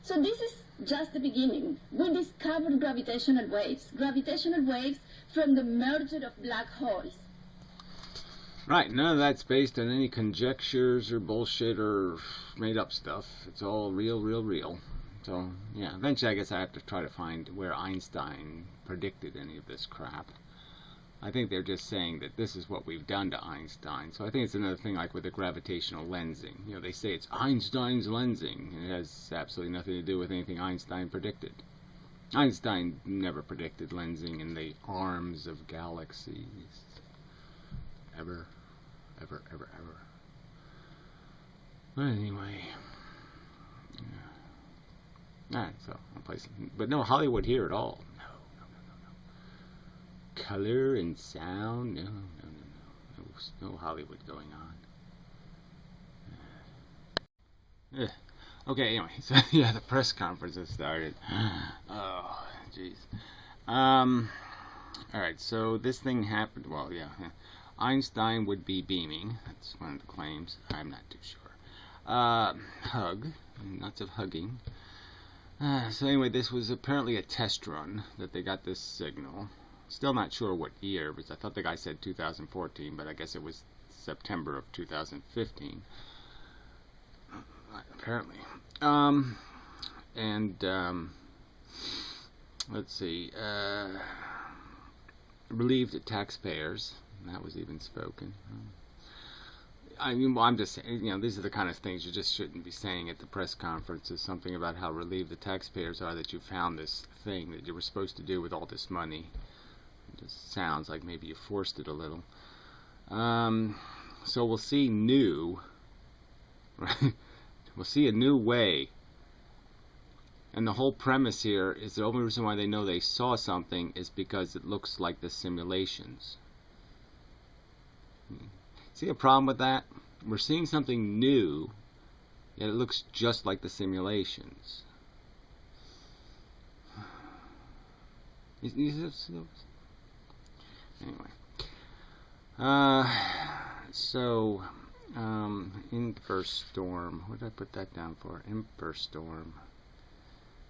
[SPEAKER 4] So this is just the beginning. We discovered gravitational waves from the merger of black holes.
[SPEAKER 1] Right, none of that's based on any conjectures or bullshit or made up stuff. It's all real, real, real. So, yeah, eventually I guess I have to try to find where Einstein predicted any of this crap. I think they're just saying that this is what we've done to Einstein. So I think it's another thing like with the gravitational lensing. You know, they say it's Einstein's lensing, and it has absolutely nothing to do with anything Einstein predicted. Einstein never predicted lensing in the arms of galaxies. Ever, ever, ever, ever. But anyway. Yeah. Alright, so I'll play some. But no Hollywood here at all. Color and sound, no Hollywood going on. Okay, anyway, so yeah, the press conference has started. Oh, jeez. Alright, so this thing happened, well, yeah, Einstein would be beaming, that's one of the claims, I'm not too sure. Hug, lots of hugging. So anyway, this was apparently a test run that they got this signal. Still not sure what year, because I thought the guy said 2014, but I guess it was September of 2015. Apparently. Let's see. Relieved taxpayers. That was even spoken. I mean, well, I'm just saying, you know, these are the kind of things you just shouldn't be saying at the press conferences. Something about how relieved the taxpayers are that you found this thing that you were supposed to do with all this money. It just sounds like maybe you forced it a little. So we'll see new, right? We'll see a new way. And the whole premise here is the only reason why they know they saw something is because it looks like the simulations. See a problem with that? We're seeing something new, yet it looks just like the simulations. Anyway, inverse storm. What did I put that down for? Inverse storm.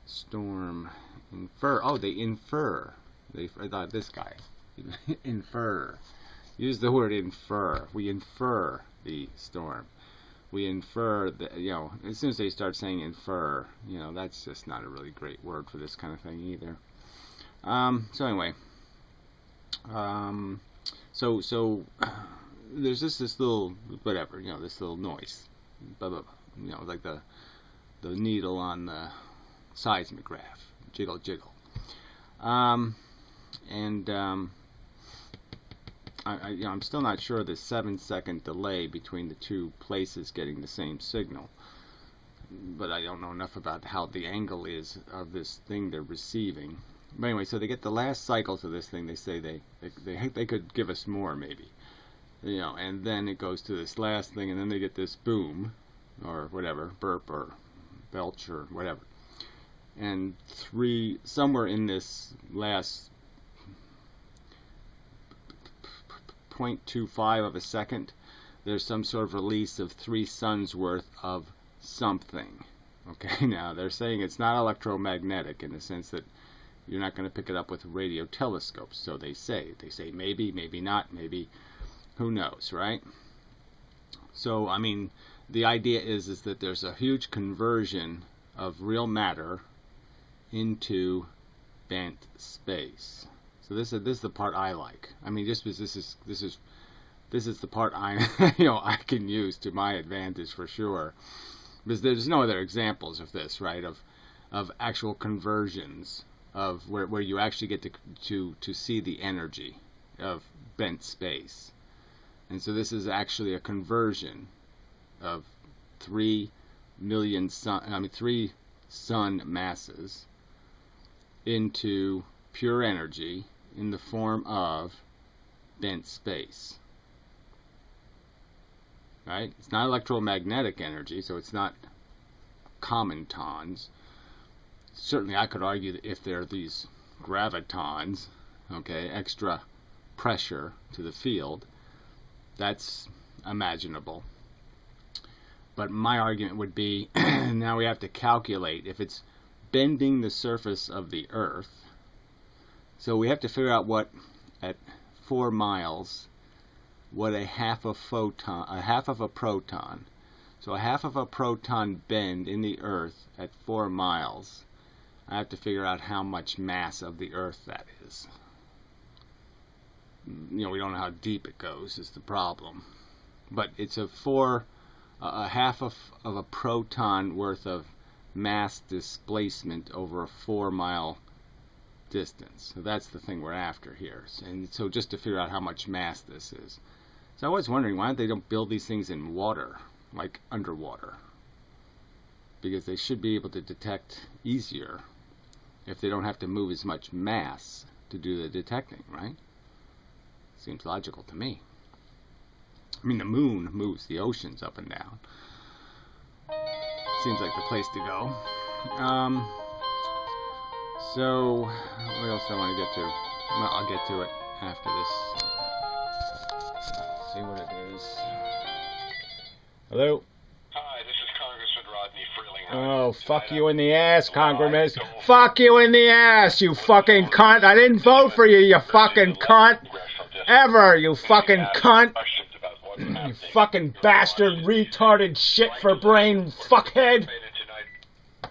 [SPEAKER 1] Storm. Infer. Oh, they infer. I thought this guy. Infer. Use the word infer. We infer the storm. We infer that, you know, as soon as they start saying infer, you know, that's just not a really great word for this kind of thing either. So anyway. So there's this little whatever, you know, this little noise, blah, blah, blah, you know, like the needle on the seismograph, jiggle, jiggle. I'm still not sure the 7-second delay between the two places getting the same signal, but I don't know enough about how the angle is of this thing they're receiving. But anyway, so they get the last cycles of this thing. They say they could give us more, maybe, you know, and then it goes to this last thing, and then they get this boom, or whatever, burp or belch or whatever, and somewhere in this last 0.25 of a second, there's some sort of release of 3 suns worth of something. Okay, now they're saying it's not electromagnetic in the sense that you're not going to pick it up with radio telescopes. So they say maybe, maybe not, maybe, who knows, right? So I mean, the idea is that there's a huge conversion of real matter into bent space. So this is the part I like. I mean, just because this is the part I I can use to my advantage for sure, because there's no other examples of this, right? Of actual conversions of where you actually get to see the energy of bent space. And so this is actually a conversion of 3 sun masses into pure energy in the form of bent space. Right? It's not electromagnetic energy, so it's not common tons. Certainly I could argue that if there are these gravitons, okay, extra pressure to the field, that's imaginable. But my argument would be, now we have to calculate if it's bending the surface of the Earth. So we have to figure out what, at 4 miles, what a half of a proton. So a half of a proton bend in the Earth at 4 miles. I have to figure out how much mass of the Earth that is. You know, we don't know how deep it goes is the problem. But it's a half of a proton worth of mass displacement over a 4-mile distance. So that's the thing we're after here. And so just to figure out how much mass this is. So I was wondering why they don't build these things in water, like underwater. Because they should be able to detect easier if they don't have to move as much mass to do the detecting, right? Seems logical to me. I mean, the moon moves the oceans up and down. Seems like the place to go. So, what else do I want to get to? Well, I'll get to it after this. Let's see what it is. Hello?
[SPEAKER 5] Hi, this is Congressman Rodney Freeling.
[SPEAKER 1] Oh, fuck you in the ass, Congressman. Fuck you in the ass, you fucking cunt. I didn't vote for you, you fucking cunt. Ever, you fucking cunt. You fucking bastard, retarded shit for brain fuckhead. I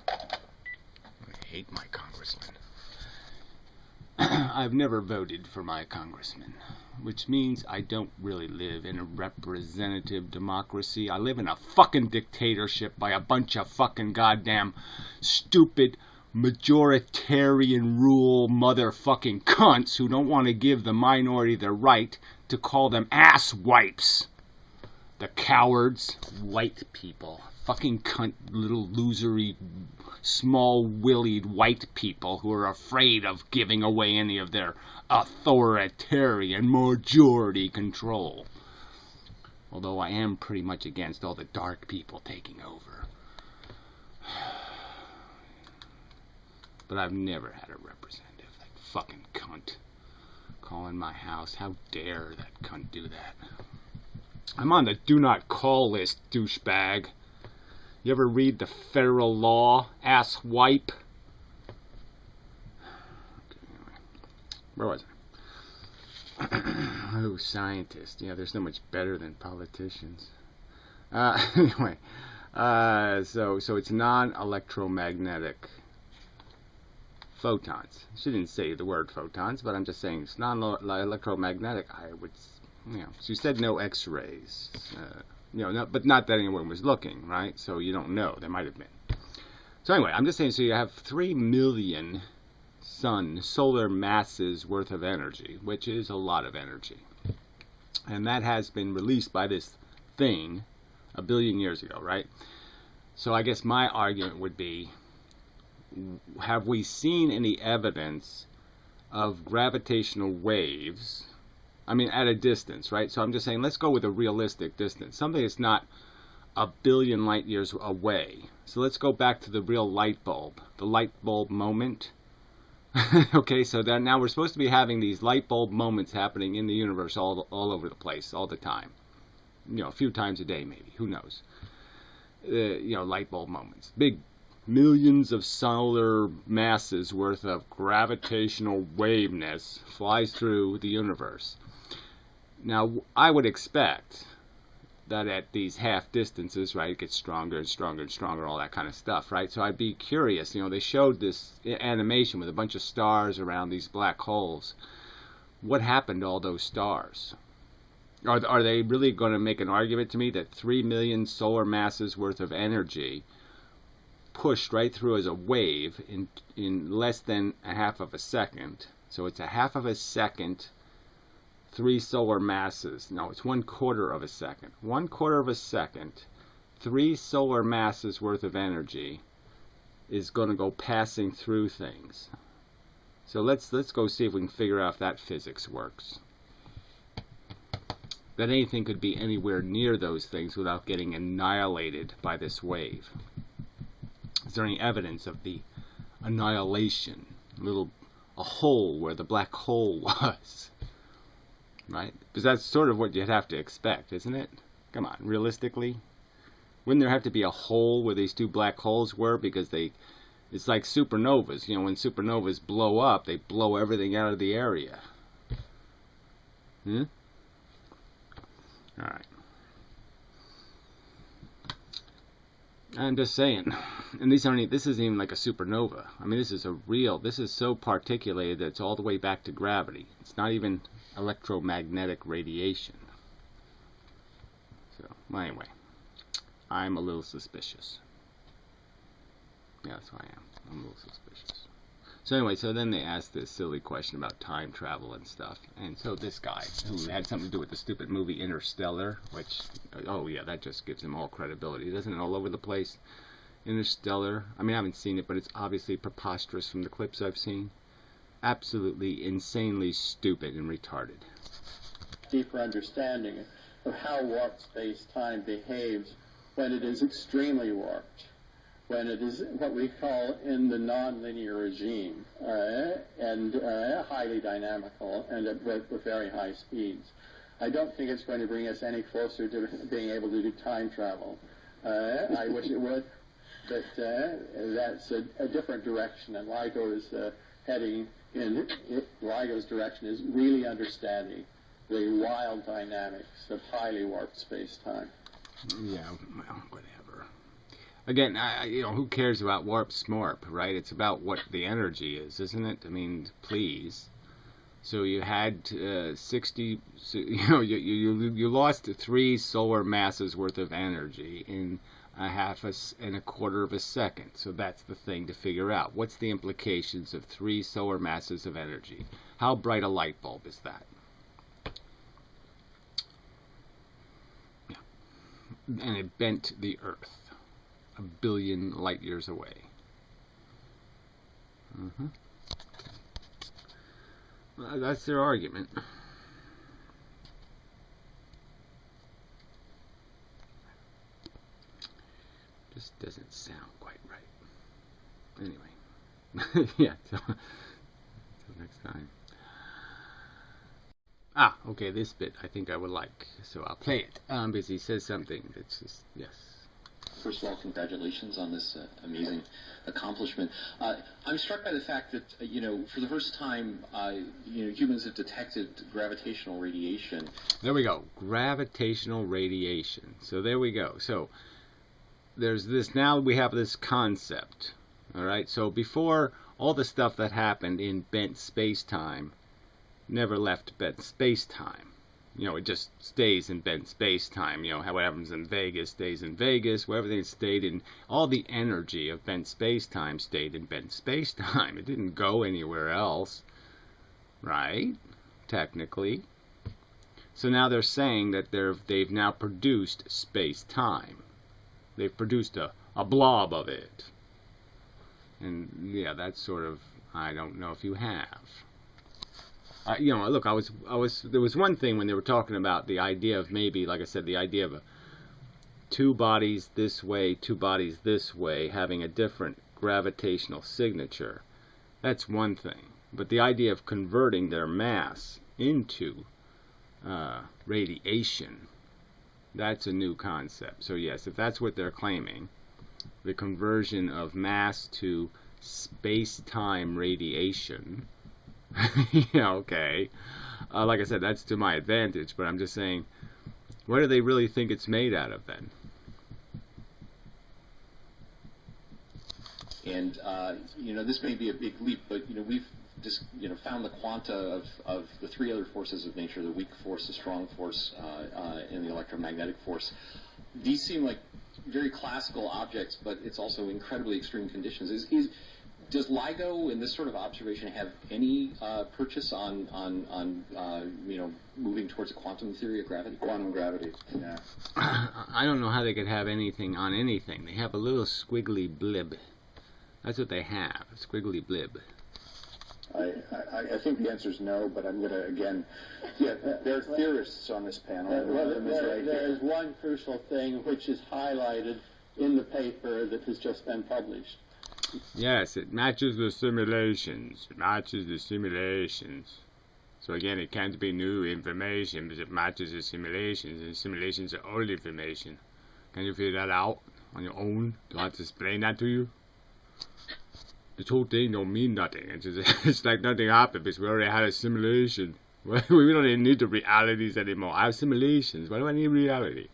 [SPEAKER 1] hate my congressman. I've never voted for my congressman, which means I don't really live in a representative democracy. I live in a fucking dictatorship by a bunch of fucking goddamn stupid majoritarian rule motherfucking cunts who don't want to give the minority the right to call them ass wipes. The cowards, white people, fucking cunt, little losery, small-willied white people who are afraid of giving away any of their authoritarian majority control. Although I am pretty much against all the dark people taking over. But I've never had a representative. That fucking cunt calling my house. How dare that cunt do that? I'm on the do not call list, douchebag. You ever read the federal law, ass wipe? Okay, anyway. Where was I? Oh, scientist. Yeah, they're so much better than politicians. Anyway, so it's non-electromagnetic photons. She didn't say the word photons, but I'm just saying it's non-electromagnetic. I would, you know, she said no X-rays. You know, but not that anyone was looking, right? So you don't know. There might have been. So anyway, I'm just saying, so you have 3 million solar masses worth of energy, which is a lot of energy. And that has been released by this thing 1 billion years ago, right? So I guess my argument would be, have we seen any evidence of gravitational waves? I mean, at a distance, right? So I'm just saying, let's go with a realistic distance. Something that's not 1 billion light years away. So let's go back to the real light bulb. The light bulb moment. Okay, so then now we're supposed to be having these light bulb moments happening in the universe all over the place, all the time. You know, a few times a day maybe. Who knows? You know, light bulb moments. Big millions of solar masses worth of gravitational waveness flies through the universe. Now, I would expect that at these half distances, right, it gets stronger and stronger and stronger, all that kind of stuff, right? So I'd be curious, you know, they showed this animation with a bunch of stars around these black holes. What happened to all those stars? Are they really going to make an argument to me that 3 million solar masses worth of energy pushed right through as a wave in less than a half of a second? So it's a half of a second, 3 solar masses. No, it's 1/4 of a second. 1/4 of a second, 3 solar masses worth of energy is going to go passing through things. So let's go see if we can figure out if that physics works. That anything could be anywhere near those things without getting annihilated by this wave. Is there any evidence of the annihilation? A hole where the black hole was. Right? Because that's sort of what you'd have to expect, isn't it? Come on, realistically? Wouldn't there have to be a hole where these 2 black holes were? Because it's like supernovas. You know, when supernovas blow up, they blow everything out of the area. Alright. I'm just saying, and this isn't even like a supernova. I mean, this is so particulated that it's all the way back to gravity. It's not even electromagnetic radiation. So, well, anyway, I'm a little suspicious. Yeah, that's who I am. I'm a little suspicious. So anyway, so then they asked this silly question about time travel and stuff. And so this guy, who had something to do with the stupid movie Interstellar, which, oh yeah, that just gives him all credibility. Isn't it all over the place? Interstellar, I mean, I haven't seen it, but it's obviously preposterous from the clips I've seen. Absolutely insanely stupid and retarded.
[SPEAKER 6] Deeper understanding of how warped space-time behaves when it is extremely warped, when it is what we call in the nonlinear regime, and highly dynamical and with very high speeds. I don't think it's going to bring us any closer to being able to do time travel. I wish it would, but that's a different direction, and LIGO is heading in. LIGO's direction is really understanding the wild dynamics of highly warped space-time.
[SPEAKER 1] Yeah, well, whatever. Again, you know, who cares about warp smorp, right? It's about what the energy is, isn't it? I mean, please. So you had 60, so, you know, you lost 3 solar masses worth of energy in a quarter of a second. So that's the thing to figure out. What's the implications of 3 solar masses of energy? How bright a light bulb is that? Yeah. And it bent the Earth 1 billion light years away. Well, that's their argument. Just doesn't sound quite right. Anyway. Yeah, till next time. Ah, okay, this bit I think I would like, so I'll play it. Because he says something that's just, yes.
[SPEAKER 7] First of all, congratulations on this amazing accomplishment. I'm struck by the fact that, you know, for the first time, you know, humans have detected gravitational radiation.
[SPEAKER 1] There we go, gravitational radiation. So there we go. So there's this, now we have this concept. All right, so before, all the stuff that happened in bent space-time never left bent space-time. You know, it just stays in bent space-time. You know, how what happens in Vegas stays in Vegas, where everything stayed in, all the energy of bent space-time stayed in bent space-time. It didn't go anywhere else, right? Technically. So now they're saying that they've now produced space-time. They've produced a blob of it. And yeah, that's sort of, I don't know if you have. You know, look, there was one thing when they were talking about the idea of maybe, like I said, the idea of 2 bodies this way, 2 bodies this way, having a different gravitational signature. That's one thing. But the idea of converting their mass into radiation, that's a new concept. So yes, if that's what they're claiming, the conversion of mass to space-time radiation, yeah, okay. Like I said, that's to my advantage, but I'm just saying, what do they really think it's made out of then?
[SPEAKER 7] And, you know, this may be a big leap, but, you know, we've just, you know, found the quanta of the 3 other forces of nature, the weak force, the strong force, and the electromagnetic force. These seem like very classical objects, but it's also incredibly extreme conditions. Does LIGO, in this sort of observation, have any purchase on you know, moving towards a quantum theory of gravity?
[SPEAKER 2] Quantum gravity, yeah.
[SPEAKER 1] I don't know how they could have anything on anything. They have a little squiggly blib. That's what they have, a squiggly blib.
[SPEAKER 2] I think the answer is no, but I'm going to, again, yeah, there are theorists on this panel.
[SPEAKER 6] There is one crucial thing which is highlighted in the paper that has just been published.
[SPEAKER 1] Yes, it matches the simulations. It matches the simulations. So again, it can't be new information because it matches the simulations, and simulations are old information. Can you figure that out on your own? Do I have to explain that to you? This whole thing don't mean nothing. It's like nothing happened because we already had a simulation. We don't even need the realities anymore. I have simulations. Why do I need reality?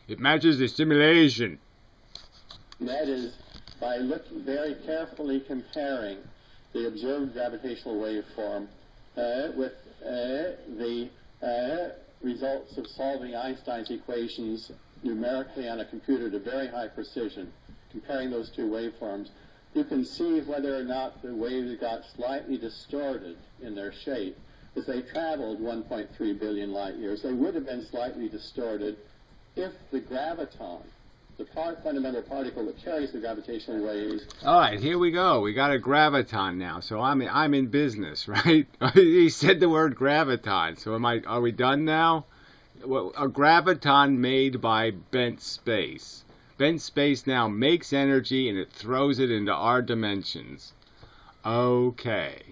[SPEAKER 1] It matches the simulation.
[SPEAKER 6] That is, by looking very carefully comparing the observed gravitational waveform with the results of solving Einstein's equations numerically on a computer to very high precision, comparing those two waveforms, you can see whether or not the waves got slightly distorted in their shape. As they traveled 1.3 billion light years, they would have been slightly distorted if the graviton, the fundamental particle that carries the gravitational waves.
[SPEAKER 1] All right, here we go. We got a graviton now, so I'm in business, right? He said the word graviton, so are we done now? Well, a graviton made by bent space. Bent space now makes energy and it throws it into our dimensions. Okay.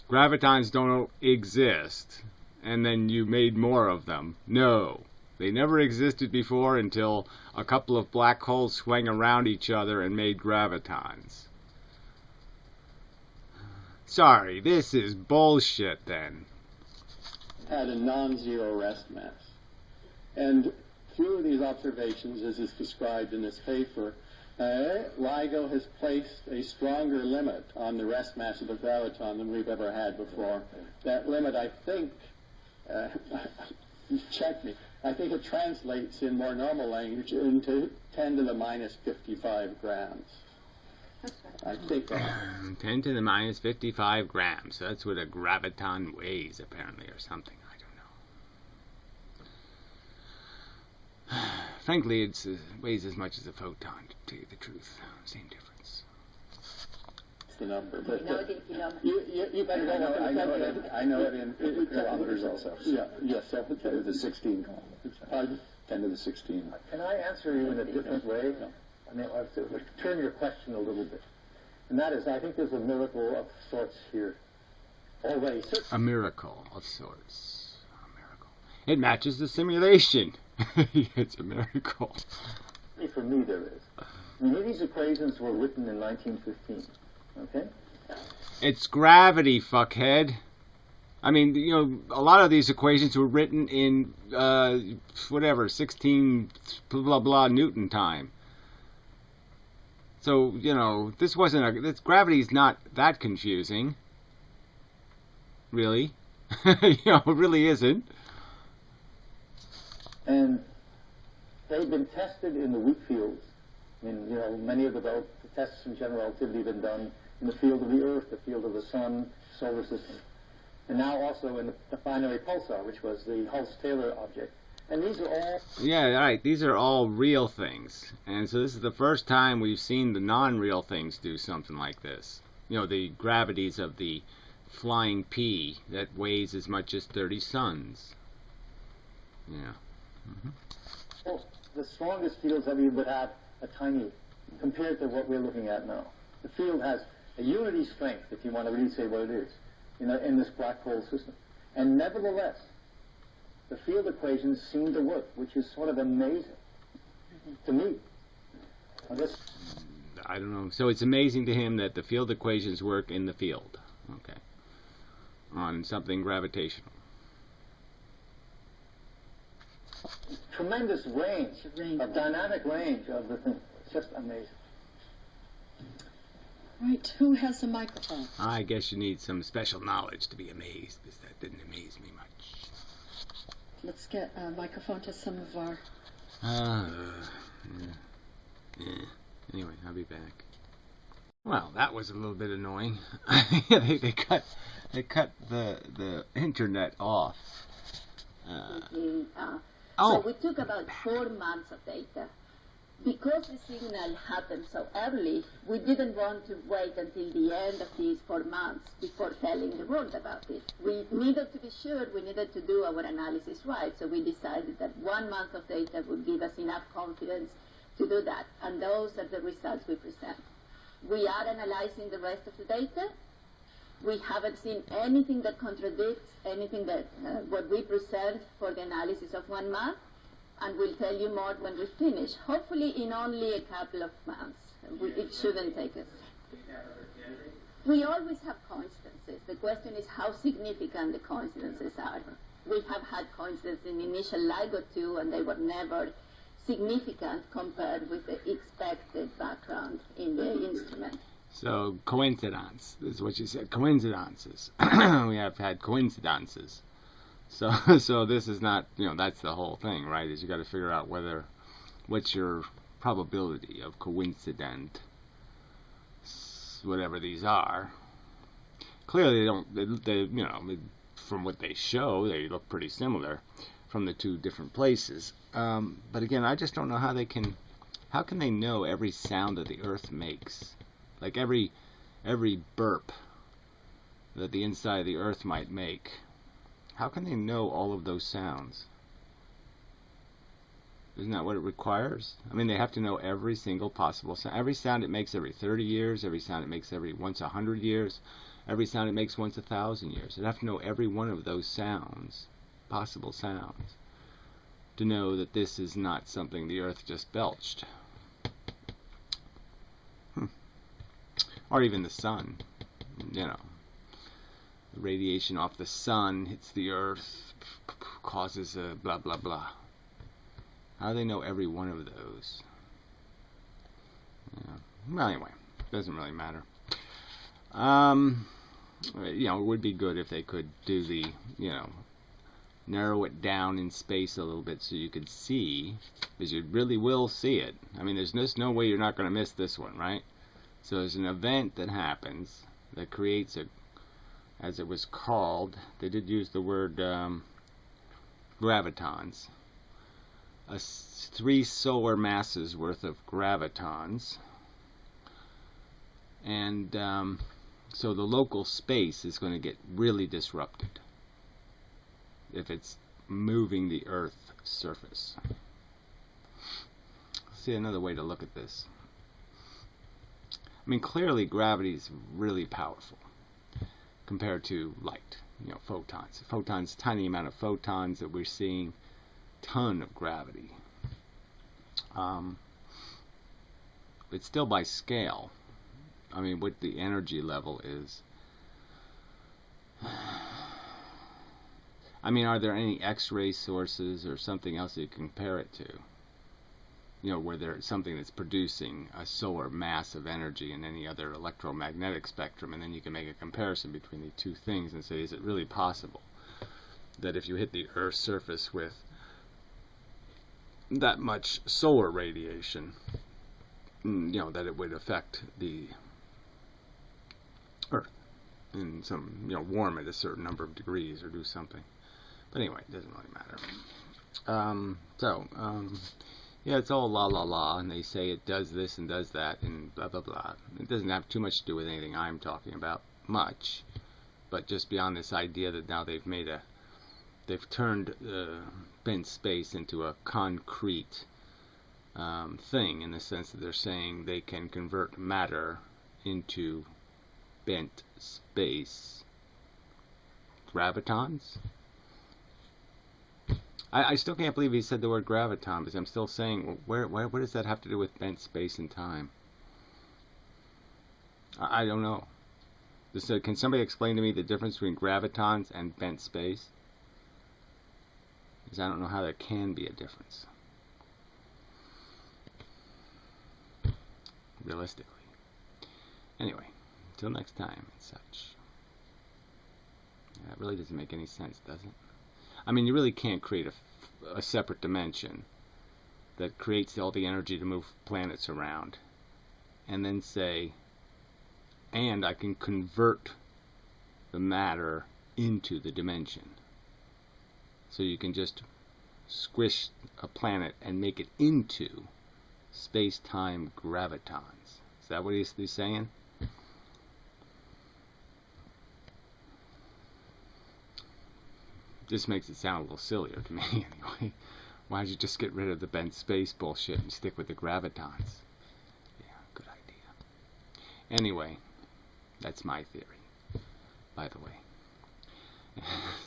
[SPEAKER 1] Gravitons don't exist, and then you made more of them. No. They never existed before until a couple of black holes swung around each other and made gravitons. Sorry, this is bullshit then.
[SPEAKER 6] Had a non-zero rest mass. And through these observations, as is described in this paper, LIGO has placed a stronger limit on the rest mass of the graviton than we've ever had before. That limit, I think, check me, I think it translates in more normal language into 10 to the minus 55 grams. I think
[SPEAKER 1] 10 to the minus 55 grams. That's what a graviton weighs, apparently, or something. I don't know. Frankly, it weighs as much as a photon, to tell you the truth. Same difference.
[SPEAKER 6] It's the number. But
[SPEAKER 2] You better I know it in kilometers also.
[SPEAKER 6] Yeah, yes. So
[SPEAKER 2] 10 to the 16 kilometers. 10 to the 16.
[SPEAKER 8] Can I answer you in a different way? I mean, I'll turn your question a little bit. And that is, I think there's a miracle of sorts here already.
[SPEAKER 1] A miracle of sorts. A miracle. It matches the simulation. It's a miracle.
[SPEAKER 8] For me, there is. I mean, these equations were written in 1915. Okay?
[SPEAKER 1] It's gravity, fuckhead. I mean, you know, a lot of these equations were written in, 16 blah blah Newton time. So, you know, this gravity's not that confusing. Really. You know, it really isn't.
[SPEAKER 8] And they've been tested in the weak fields. I mean, you know, many of the tests in general relativity have been done in the field of the Earth, the field of the Sun, solar system, and now also in the binary pulsar, which was the Hulse-Taylor object. And these are all...
[SPEAKER 1] Yeah, right. These are all real things. And so this is the first time we've seen the non-real things do something like this. You know, the gravities of the flying pea that weighs as much as 30 suns. Yeah. Mm-hmm.
[SPEAKER 8] Well, the strongest fields that we would have are tiny compared to what we're looking at now. The field has a unity strength, if you want to really say what it is, in this black hole system. And nevertheless, the field equations seem to work, which is sort of amazing to me.
[SPEAKER 1] I don't know. So it's amazing to him that the field equations work in the field. Okay. On something gravitational.
[SPEAKER 8] Tremendous range, a dynamic range of the thing. It's just amazing.
[SPEAKER 3] Right, who has a microphone?
[SPEAKER 1] I guess you need some special knowledge to be amazed, because that didn't amaze me much.
[SPEAKER 3] Let's get a microphone to some of our...
[SPEAKER 1] Anyway, I'll be back. Well, that was a little bit annoying. they cut the internet off.
[SPEAKER 4] So we took about 4 months of data. Because the signal happened so early, we didn't want to wait until the end of these 4 months before telling the world about it. We needed to be sure, we needed to do our analysis right, so we decided that 1 month of data would give us enough confidence to do that, and those are the results we present. We are analyzing the rest of the data. We haven't seen anything that contradicts anything that what we present for the analysis of 1 month, and we'll tell you more when we finish, hopefully in only a couple of months. It shouldn't take us. We always have coincidences. The question is how significant the coincidences are. We have had coincidences in initial LIGO 2, and they were never significant compared with the expected background in the instrument.
[SPEAKER 1] So coincidence is what you said. Coincidences. We have had coincidences. So this is not, that's the whole thing, right? Is you got to figure out what's your probability of coincident, whatever these are. Clearly, they from what they show, they look pretty similar from the two different places. But again, I just don't know how can they know every sound that the Earth makes? Like every burp that the inside of the Earth might make. How can they know all of those sounds? Isn't that what it requires? I mean, they have to know every single possible sound. Every sound it makes every 30 years, every sound it makes once 100 years, every sound it makes once 1,000 years. They'd have to know every one of those sounds, possible sounds, to know that this is not something the Earth just belched. Or even the sun, the radiation off the sun hits the Earth, causes a blah blah blah. How do they know every one of those? Yeah. Well, anyway, doesn't really matter. It would be good if they could do the, narrow it down in space a little bit so you could see, because you really will see it. I mean, there's just no way you're not going to miss this one, right? So there's an event that happens that creates as it was called, they did use the word gravitons. 3 solar masses worth of gravitons. And so the local space is going to get really disrupted if it's moving the Earth's surface. Let's see another way to look at this. I mean, clearly gravity is really powerful compared to light, photons. Photons, tiny amount of photons that we're seeing, ton of gravity. But still by scale, I mean, what the energy level is. I mean, are there any X-ray sources or something else you can compare it to? Where there's something that's producing a solar mass of energy in any other electromagnetic spectrum, and then you can make a comparison between the two things and say, is it really possible that if you hit the Earth's surface with that much solar radiation, that it would affect the Earth and warm it a certain number of degrees or do something. But anyway, it doesn't really matter. Yeah, it's all la la la, and they say it does this and does that and blah blah blah. It doesn't have too much to do with anything I'm talking about, much, but just beyond this idea that now they've turned bent space into a concrete thing, in the sense that they're saying they can convert matter into bent space. Gravitons? I still can't believe he said the word graviton, because I'm still saying, well, what does that have to do with bent space and time? I don't know. Can somebody explain to me the difference between gravitons and bent space? Because I don't know how there can be a difference, realistically. Anyway, until next time and such. Yeah, it really doesn't make any sense, does it? I mean, you really can't create a separate dimension that creates all the energy to move planets around and then say, and I can convert the matter into the dimension. So you can just squish a planet and make it into space-time gravitons. Is that what he's saying? This makes it sound a little sillier to me anyway. Why don't you just get rid of the bent space bullshit and stick with the gravitons? Yeah, good idea. Anyway, that's my theory, by the way.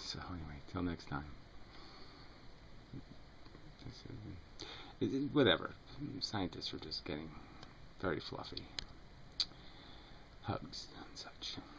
[SPEAKER 1] So anyway, till next time. Whatever. Scientists are just getting very fluffy. hugs and such.